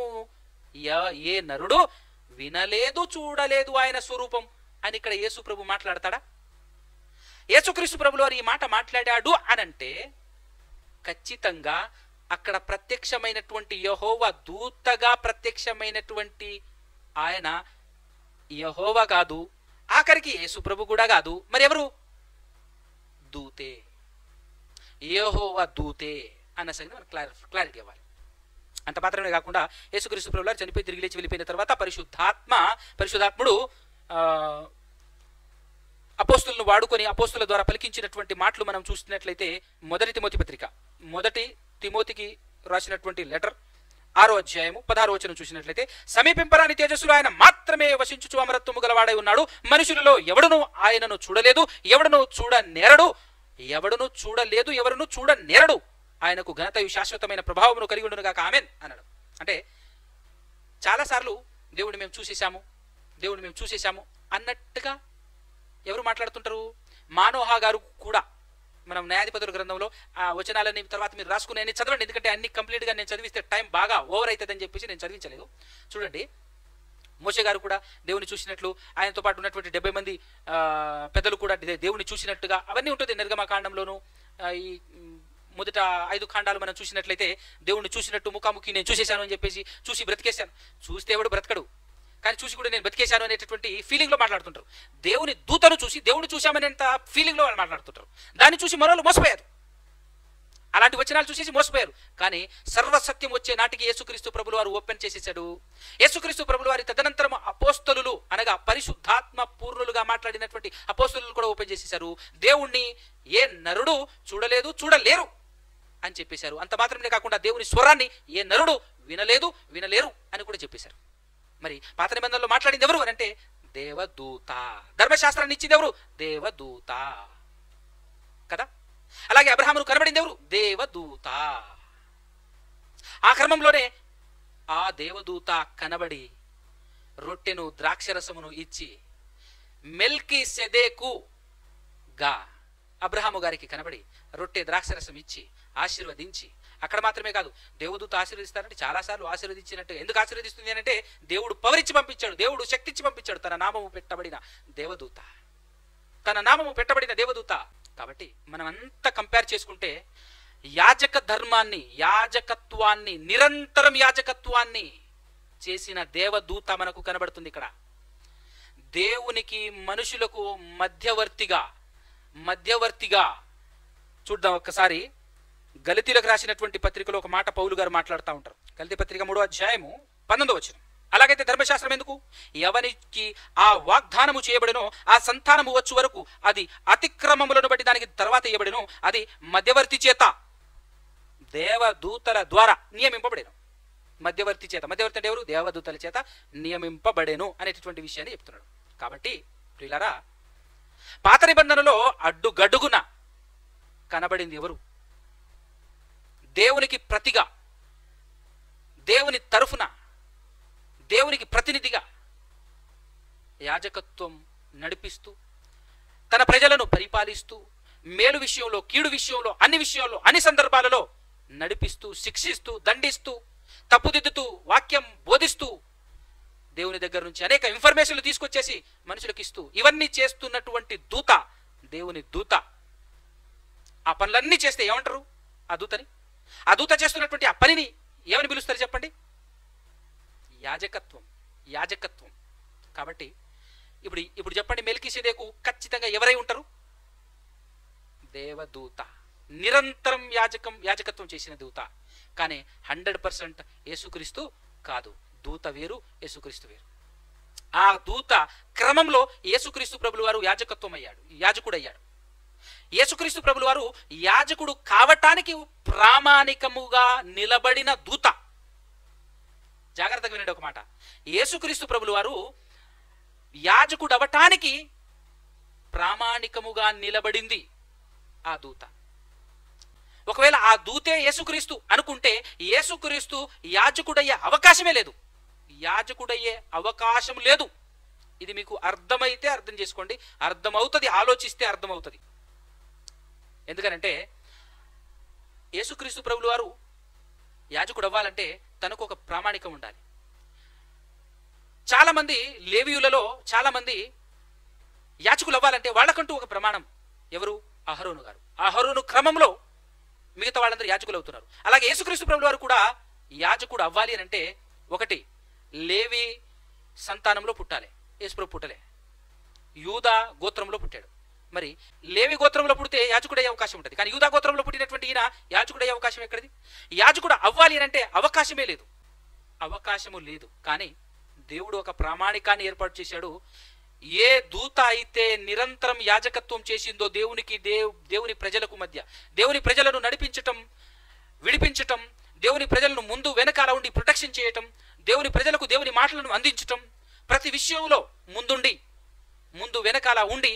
ఏ నరుడు వినలేదు, చూడలేదు ఆయన స్వరూపం అని ఇక్కడ యేసు ప్రభు మాట్లాడతాడా? యేసుక్రీస్తు ప్రభులు వారు ఈ మాట మాట్లాడాడు అనంటే ఖచ్చితంగా అక్కడ ప్రత్యక్షమైనటువంటి యెహోవా దూతగా ప్రత్యక్షమైనటువంటి ఆయన యెహోవా కాదు, ఆఖరికి యేసు ప్రభు కూడా కాదు. మరి ఎవరు? దూతే, యెహోవా దూతే అన్న సంగతి మనకు క్లారిటీ అవ్వాలి. అంత మాత్రమే కాకుండా యేసుక్రీస్తు ప్రభువు వారు చనిపోయి తిరిగి లేచి వెళ్ళిపోయిన తర్వాత పరిశుద్ధాత్ముడు అపోస్తులను వాడుకొని అపోస్తుల ద్వారా పలికించినటువంటి మాటలు మనం చూసినట్లయితే మొదటి తిమోతికి రాసినటువంటి లెటర్ 6వ అధ్యాయము 16వ వచనం చూసినట్లయితే, సమీపింపరాని తేజస్సులో ఆయన మాత్రమే వసించుచు అమరత్వము గలవాడై ఉన్నాడు. మనుషులలో ఎవడును ఆయనను చూడలేదు, ఎవడును చూడనేరడు. ఆయనకు ఘనతయు శాశ్వతమైన ప్రభావమును కలిగి ఉండును గాక, ఆమేన్ అన్నాడు. అంటే చాలాసార్లు దేవుడిని మేము చూసేశాము అన్నట్టుగా ఎవరు మాట్లాడుతుంటారు? మానోహ గారు కూడా మనం న్యాయాధిపతుల గ్రంథంలో ఆ వచనాలని తర్వాత మీరు రాసుకుని అన్ని చదవండి. ఎందుకంటే అన్ని కంప్లీట్గా నేను చదివిస్తే టైం బాగా ఓవర్ అవుతుందని చెప్పేసి నేను చదివించలేదు. చూడండి, మోషే గారు కూడా దేవుని చూసినట్లు, ఆయనతో పాటు ఉన్నటువంటి 70 మంది పెద్దలు కూడా దేవుని చూసినట్టుగా అవన్నీ ఉంటుంది నిర్గమకాండంలోను. ఈ మొదట 5 ఖండాలు మనం చూసినట్లయితే దేవుణ్ణి చూసినట్టు ముఖాముఖి నేను చూసేశాను అని చెప్పేసి చూసి బ్రతికేశాను. చూస్తే ఎవడు బ్రతకడు, కానీ చూసి కూడా నేను బతికేశాను అనేటటువంటి ఫీలింగ్లో మాట్లాడుతుంటారు. దేవుని దూతను చూసి దేవుని చూశామనేంత ఫీలింగ్లో వాళ్ళు మాట్లాడుతుంటారు. దాన్ని చూసి మరోళ్ళు మోసపోయారు. అలాంటి వచనాలు చూసేసి మోసపోయారు. కానీ సర్వసత్యం వచ్చే నాటికి యేసుక్రీస్తు ప్రభులు వారు ఓపెన్ చేసేసాడు. యేసుక్రీస్తు ప్రభులు వారి తదనంతరం అపోస్తలులు అనగా పరిశుద్ధాత్మ పూర్ణులుగా మాట్లాడినటువంటి అపోస్తలులు కూడా ఓపెన్ చేసేశారు. దేవుణ్ణి ఏ నరుడు చూడలేదు, చూడలేరు అని చెప్పేశారు. అంత మాత్రమే కాకుండా దేవుని స్వరాన్ని ఏ నరుడు వినలేరు అని కూడా చెప్పేశారు. మరి పాత నిబంధనలో మాట్లాడింది ఎవరు అని అంటే దేవదూత. ధర్మశాస్త్రాన్ని ఇచ్చింది ఎవరు? దేవదూత కదా. అలాగే అబ్రహామును కనబడింది ఎవరు? దేవదూత. ఆ క్రమంలోనే ఆ దేవదూత కనబడి రొట్టెను ద్రాక్షరసమును ఇచ్చి మెల్కీసెదెకుగా అబ్రహాము గారికి కనబడి రొట్టె ద్రాక్షరసం ఇచ్చి ఆశీర్వదించి, అక్కడ మాత్రమే కాదు దేవదూత ఆశీర్వదిస్తారంటే చాలాసార్లు ఆశీర్వదించినట్టు. ఎందుకు ఆశీర్వదిస్తుంది అని అంటే దేవుడు పవర్ ఇచ్చి పంపించాడు, దేవుడు శక్తి ఇచ్చి పంపించాడు. తన నామము పెట్టబడిన దేవదూత. కాబట్టి మనం అంతా కంపేర్ చేసుకుంటే యాజకత్వాన్ని నిరంతరం యాజకత్వాన్ని చేసిన దేవదూత మనకు కనబడుతుంది ఇక్కడ. దేవునికి మనుషులకు మధ్యవర్తిగా చూద్దాం ఒక్కసారి. గలితీలకు రాసినటువంటి పత్రికలో ఒక మాట పౌలు గారు మాట్లాడుతూ ఉంటారు. గలితీ పత్రిక 3:19. అలాగైతే ధర్మశాస్త్రం ఎందుకు? ఎవనికి ఆ వాగ్దానము చేయబడినో ఆ సంతానము వచ్చు వరకు అది అతిక్రమములను బట్టి దానికి తర్వాత ఇవ్వబడినో అది మధ్యవర్తి చేత దేవదూతల ద్వారా నియమింపబడేను. మధ్యవర్తి చేత, మధ్యవర్తి అంటే ఎవరు? దేవదూతల చేత నియమింపబడేను అనేటటువంటి విషయాన్ని చెప్తున్నాడు. కాబట్టి ప్రియులారా, పాత నిబంధనలో అడ్డుగడుగున కనబడింది ఎవరు? దేవునికి ప్రతిగా, దేవుని తరఫున, దేవునికి ప్రతినిధిగా యాజకత్వం నడిపిస్తూ తన ప్రజలను పరిపాలిస్తూ మేలు విషయంలో, కీడు విషయంలో, అన్ని విషయాల్లో, అన్ని సందర్భాలలో నడిపిస్తూ, శిక్షిస్తూ, దండిస్తూ, తప్పుదిద్దుతూ, వాక్యం బోధిస్తూ, దేవుని దగ్గర నుంచి అనేక ఇన్ఫర్మేషన్లు తీసుకొచ్చేసి మనుషులకు ఇస్తూ ఇవన్నీ చేస్తున్నటువంటి దూత దేవుని దూత. ఆ పనులన్నీ చేస్తే ఏమంటారు ఆ దూతని? ఆ దూత చేస్తున్నటువంటి ఆ పనిని ఏమని పిలుస్తారు చెప్పండి? యాజకత్వం. యాజకత్వం. కాబట్టి ఇప్పుడు చెప్పండి, మెల్కీసెదెకు ఖచ్చితంగా ఎవరై ఉంటారు? దేవదూత. నిరంతరం యాజకత్వం చేసిన దూత. కానీ 100% యేసుక్రీస్తు కాదు. దూత వేరు, యేసుక్రీస్తు వేరు. ఆ దూత క్రమంలో యేసుక్రీస్తు ప్రభుల వారు యాజకుడు అయ్యాడు. యేసుక్రీస్తు ప్రభుల వారు యాజకుడు కావటానికి ప్రామాణికముగా నిలబడిన దూత. జాగ్రత్తగా వినండి ఒక మాట. యేసుక్రీస్తు ప్రభుల వారు యాజకుడు అవటానికి ప్రామాణికముగా నిలబడింది ఆ దూత. ఒకవేళ ఆ దూతే యేసుక్రీస్తు అనుకుంటే యేసుక్రీస్తు యాజకుడయ్యే అవకాశమే లేదు. యాజకుడయ్యే అవకాశం లేదు. ఇది మీకు అర్థమైతే అర్థం చేసుకోండి, అర్థమవుతుంది, ఆలోచిస్తే అర్థమవుతుంది. ఎందుకనంటే యేసుక్రీస్తు ప్రభుల వారు యాజకుడు అవ్వాలంటే తనకు ఒక ప్రామాణికం ఉండాలి. చాలామంది లేవీయులలో చాలామంది యాజకులు అవ్వాలంటే వాళ్ళకంటూ ఒక ప్రమాణం. ఎవరు? అహరోను గారు. అహరోను క్రమంలో మిగతా వాళ్ళందరూ యాజకులు అవుతున్నారు. అలాగే యేసుక్రీస్తు ప్రభుల వారు కూడా యాజకుడు అవ్వాలి అని అంటే ఒకటి, లేవి సంతానంలో పుట్టాలి. యేసుప్రభు పుట్టలే, యూదా గోత్రంలో పుట్టాడు. మరి లేవి గోత్రంలో పుడితే యాజకుడయ్యే అవకాశం ఉంటుంది. కానీ యూదా గోత్రంలో పుట్టినటువంటి ఈయన యాజకుడయ్యే అవకాశం ఎక్కడిది? యాజకుడు అవ్వాలి అని అంటే అవకాశమే లేదు, అవకాశము లేదు. కానీ దేవుడు ఒక ప్రామాణికాన్ని ఏర్పాటు చేశాడు. ఏ దూత అయితే నిరంతరం యాజకత్వం చేసిందో దేవుని ప్రజలకు మధ్య, దేవుని ప్రజలను నడిపించటం, విడిపించటం, దేవుని ప్రజలను ముందు వెనకాల ఉండి ప్రొటెక్షన్ చేయటం, దేవుని ప్రజలకు దేవుని మాటలను అందించటం, ప్రతి విషయంలో ముందు వెనకాల ఉండి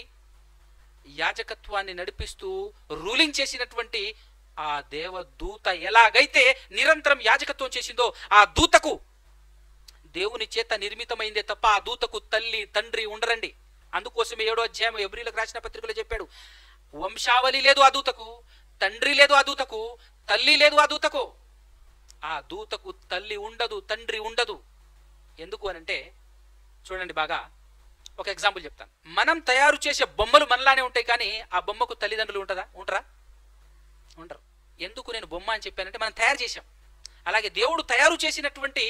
యాజకత్వాన్ని నడిపిస్తూ రూలింగ్ చేసినటువంటి ఆ దేవదూత ఎలాగైతే నిరంతరం యాజకత్వం చేసిందో ఆ దూతకు దేవుని చేత నిర్మితమైందే తప్ప ఆ దూతకు తల్లి తండ్రి ఉండరండి. అందుకోసమే 7వ అధ్యాయం హెబ్రీయులకు రాసిన పత్రికలో చెప్పాడు, వంశావళి లేదు ఆ దూతకు, తండ్రి లేదు ఆ దూతకు, తల్లి లేదు ఆ దూతకు. ఆ దూతకు తల్లి ఉండదు, తండ్రి ఉండదు. ఎందుకు అనంటే చూడండి, బాగా ఒక ఎగ్జాంపుల్ చెప్తాను. మనం తయారు చేసే బొమ్మలు మనలానే ఉంటాయి, కానీ ఆ బొమ్మకు తల్లిదండ్రులు ఉంటారా? ఉండరు. ఎందుకు నేను బొమ్మ అని చెప్పానంటే మనం తయారు చేశాం. అలాగే దేవుడు తయారు చేసినటువంటి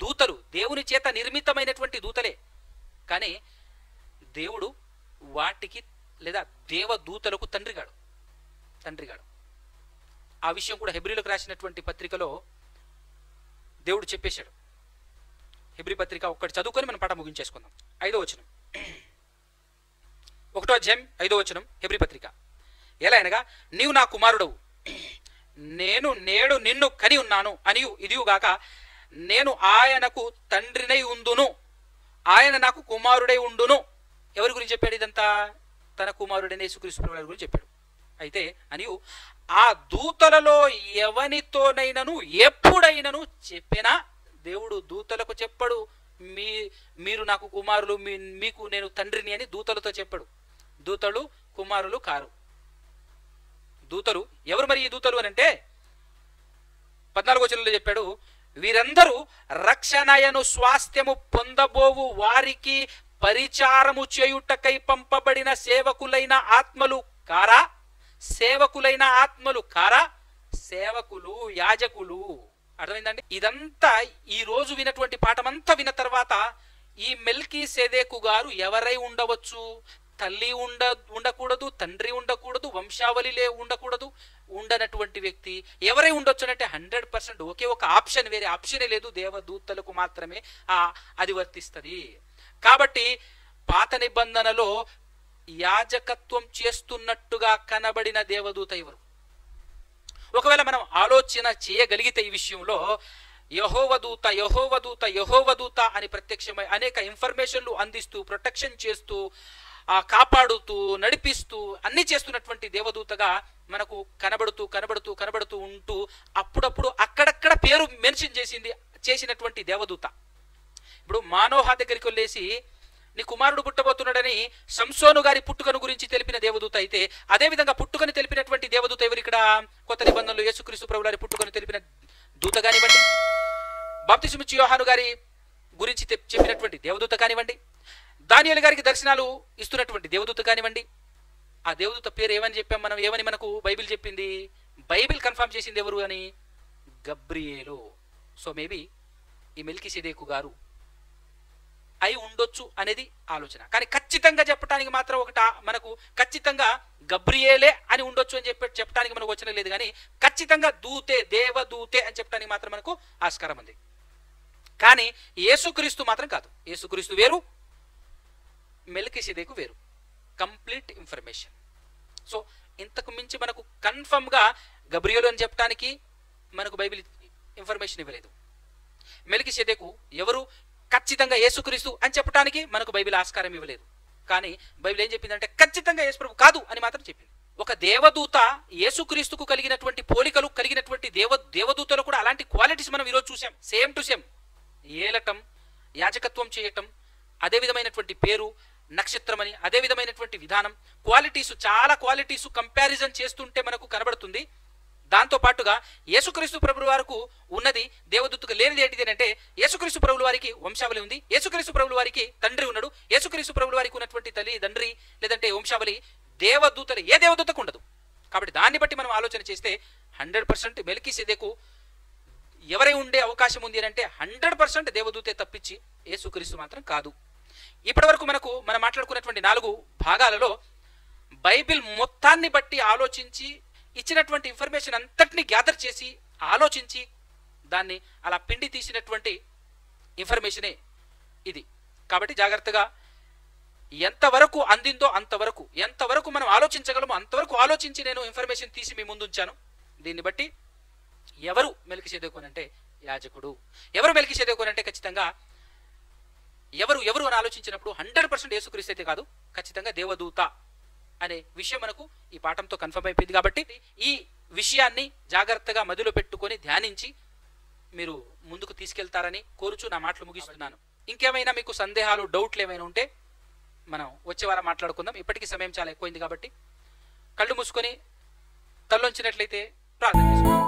దూతలు దేవుని చేత నిర్మితమైనటువంటి దూతలే, కానీ దేవుడు వాటికి లేదా దేవదూతలకు తండ్రిగాడు. ఆ విషయం కూడా హెబ్రీలకు రాసినటువంటి పత్రికలో దేవుడు చెప్పేశాడు. హెబ్రీ పత్రిక ఒక్కటి చదువుకొని మనం పాట ముగించేసుకుందాం. 5వ వచనం, 1వ అధ్యాయం 5వ వచనం హెబ్రీ పత్రిక. ఎలా అనగా, నీవు నా కుమారుడవు, నేను నేడు నిన్ను కని ఉన్నాను అనియు, ఇదియుగాక నేను ఆయనకు తండ్రినై ఉందును, ఆయన నాకు కుమారుడై ఉండును. ఎవరి గురించి చెప్పాడు ఇదంతా? తన కుమారుడైన యేసుక్రీస్తు ప్రభువు గురించి చెప్పాడు. అయితే అనియు ఆ దూతలలో ఎవనితోనైనను ఎప్పుడైనను చెప్పినా, దేవుడు దూతలకు చెప్పడు మీరు నాకు కుమారులు, మీకు నేను తండ్రిని అని దూతలతో చెప్పాడు. దూతలు కుమారులు కారు. దూతలు ఎవరు? మరి ఈ దూతలు అని అంటే 14వ వచనంలో చెప్పాడు, వీరందరూ రక్షణయను స్వాస్థ్యము పొందబోవు వారికి పరిచారము చేయుటకై పంపబడిన సేవకులైన ఆత్మలు కారా? సేవకులు, యాజకులు. అర్థమైందండి? ఇదంతా ఈ రోజు వినటువంటి పాఠమంతా విన్న తర్వాత ఈ మెల్కీసెదెకు గారు ఎవరై ఉండవచ్చు? తల్లి ఉండకూడదు, తండ్రి ఉండకూడదు, వంశావళిలే ఉండకూడదు, ఉండనటువంటి వ్యక్తి ఎవరై ఉండొచ్చు అంటే 100% ఒకే ఒక ఆప్షన్, వేరే ఆప్షనే లేదు, దేవదూతలకు మాత్రమే అది వర్తిస్తుంది. కాబట్టి పాత నిబంధనలో యాజకత్వం చేస్తున్నట్టుగా కనబడిన దేవదూత ఎవరు? ఒకవేళ మనం ఆలోచన చేయగలిగితే ఈ విషయంలో యెహోవా దూత అని ప్రత్యక్షమై అనేక ఇన్ఫర్మేషన్లు అందిస్తూ, ప్రొటెక్షన్ చేస్తూ, కాపాడుతూ, నడిపిస్తూ అన్ని చేస్తున్నటువంటి దేవదూతగా మనకు కనబడుతూ ఉంటూ అప్పుడప్పుడు అక్కడక్కడ పేరు మెన్షన్ చేసినటువంటి దేవదూత. ఇప్పుడు మానోహ దగ్గరికి వెళ్ళేసి నీ కుమారుడు పుట్టబోతున్నాడని సంసోను గారి పుట్టుకను గురించి తెలిపిన దేవదూత అయితే, అదేవిధంగా పుట్టుకను తెలిపినటువంటి దేవదూత ఎవరు? ఇక్కడ కొత్త నిబంధనలు యేసుక్రీస్తు ప్రభువు వారి పుట్టుకను తెలిపిన దూత కానివ్వండి, బాప్తిస్మిచ్చు యోహాను గారి గురించి చెప్పినటువంటి దేవదూత కానివ్వండి, దానియేలు గారికి దర్శనాలు ఇస్తున్నటువంటి దేవదూత కానివ్వండి. ఆ దేవదూత పేరు ఏమని చెప్పాం మనం? ఏమని మనకు బైబిల్ చెప్పింది? బైబిల్ కన్ఫర్మ్ చేసింది ఎవరు అని? గబ్రియేలు. సో మేబీ ఈ మెల్కీసెదెకు గారు అయి ఉండొచ్చు అనేది ఆలోచన. కానీ ఖచ్చితంగా చెప్పడానికి మాత్రం మనకు ఖచ్చితంగా గబ్రియేలే అని ఉండొచ్చు అని చెప్పడానికి మనకు వచ్చిన లేదు. కానీ ఖచ్చితంగా దేవదూతే అని చెప్పడానికి మాత్రం మనకు ఆస్కారం ఉంది. కానీ యేసుక్రీస్తు మాత్రం కాదు. యేసుక్రీస్తు వేరు, మెల్కీసెదెకు వేరు. Complete information. సో ఇంతకు మించి మనకు కన్ఫర్మ్గా గబ్రియేలు అని చెప్పడానికి మనకు బైబిల్ ఇన్ఫర్మేషన్ ఇవ్వలేదు. మెల్కీసెదెకు ఎవరు? ఖచ్చితంగా యేసుక్రీస్తు అని చెప్పడానికి మనకు బైబిల్ ఆస్కారం ఇవ్వలేదు. కానీ బైబిల్ ఏం చెప్పిందంటే ఖచ్చితంగా యేసు ప్రభు కాదు అని మాత్రం చెప్పింది. ఒక దేవదూత యేసుక్రీస్తుకు కలిగినటువంటి పోలికలు కలిగినటువంటి దేవదూతలు కూడా అలాంటి క్వాలిటీస్ మనం ఈరోజు చూసాం. సేమ్ టు సేమ్ ఏలటం, యాజకత్వం చేయటం, అదే విధమైనటువంటి పేరు, నక్షత్రం అని అదే విధమైనటువంటి విధానం, చాలా క్వాలిటీస్ కంపారిజన్ చేస్తుంటే మనకు కనబడుతుంది. దాంతో పాటుగా యేసుక్రీస్తు ప్రభువు వారికి ఉన్నది దేవదూతకు లేనిది ఏంటిది అంటే, యేసుక్రీస్తు ప్రభువు వారికి వంశావళి ఉంది, యేసుక్రీస్తు ప్రభువు వారికి తండ్రి ఉన్నాడు, యేసుక్రీస్తు ప్రభువు వారికి ఉన్నటువంటి తల్లి తండ్రి లేదంటే వంశావళి దేవదూతలు ఏ దేవదూతకు ఉండదు. కాబట్టి దాన్ని బట్టి మనం ఆలోచన చేస్తే 100% మెల్కీసెదెకు ఎవరై ఉండే అవకాశం ఉంది అని అంటే 100% దేవదూతే తప్పించి యేసుక్రీస్తు మాత్రం కాదు. ఇప్పటి వరకు మనం మాట్లాడుకున్నటువంటి 4 భాగాలలో బైబిల్ మొత్తాన్ని బట్టి ఆలోచించి ఇచ్చినటువంటి ఇన్ఫర్మేషన్ అంతటిని గ్యాదర్ చేసి ఆలోచించి దాన్ని అలా పిండి తీసినటువంటి ఇన్ఫర్మేషనే ఇది. కాబట్టి జాగ్రత్తగా ఎంతవరకు అందిందో అంతవరకు, ఎంతవరకు మనం ఆలోచించగలమో అంతవరకు ఆలోచించి నేను ఇన్ఫర్మేషన్ తీసి మీ ముందు ఉంచాను. దీన్ని బట్టి ఎవరు మెల్కీసెదెకు అంటే యాజకుడు, ఎవరు మెల్కీసెదెకు అంటే ఖచ్చితంగా ఎవరు అని ఆలోచించినప్పుడు 100% యేసుక్రీస్తు అయితే కాదు, ఖచ్చితంగా దేవదూత అనే విషయం మనకు ఈ పాఠంతో కన్ఫర్మ్ అయిపోయింది. కాబట్టి ఈ విషయాన్ని జాగ్రత్తగా మదిలో పెట్టుకొని ధ్యానించి మీరు ముందుకు తీసుకెళ్తారని కోరుచు నా మాటలు ముగిస్తున్నాను. ఇంకేమైనా మీకు సందేహాలు, డౌట్లు ఏమైనా ఉంటే మనం వచ్చే వారం మాట్లాడుకుందాం. ఇప్పటికీ సమయం చాలా ఎక్కువైంది కాబట్టి కళ్ళు మూసుకొని తలొంచినట్లయితే ప్రార్థన చేసుకుందాం.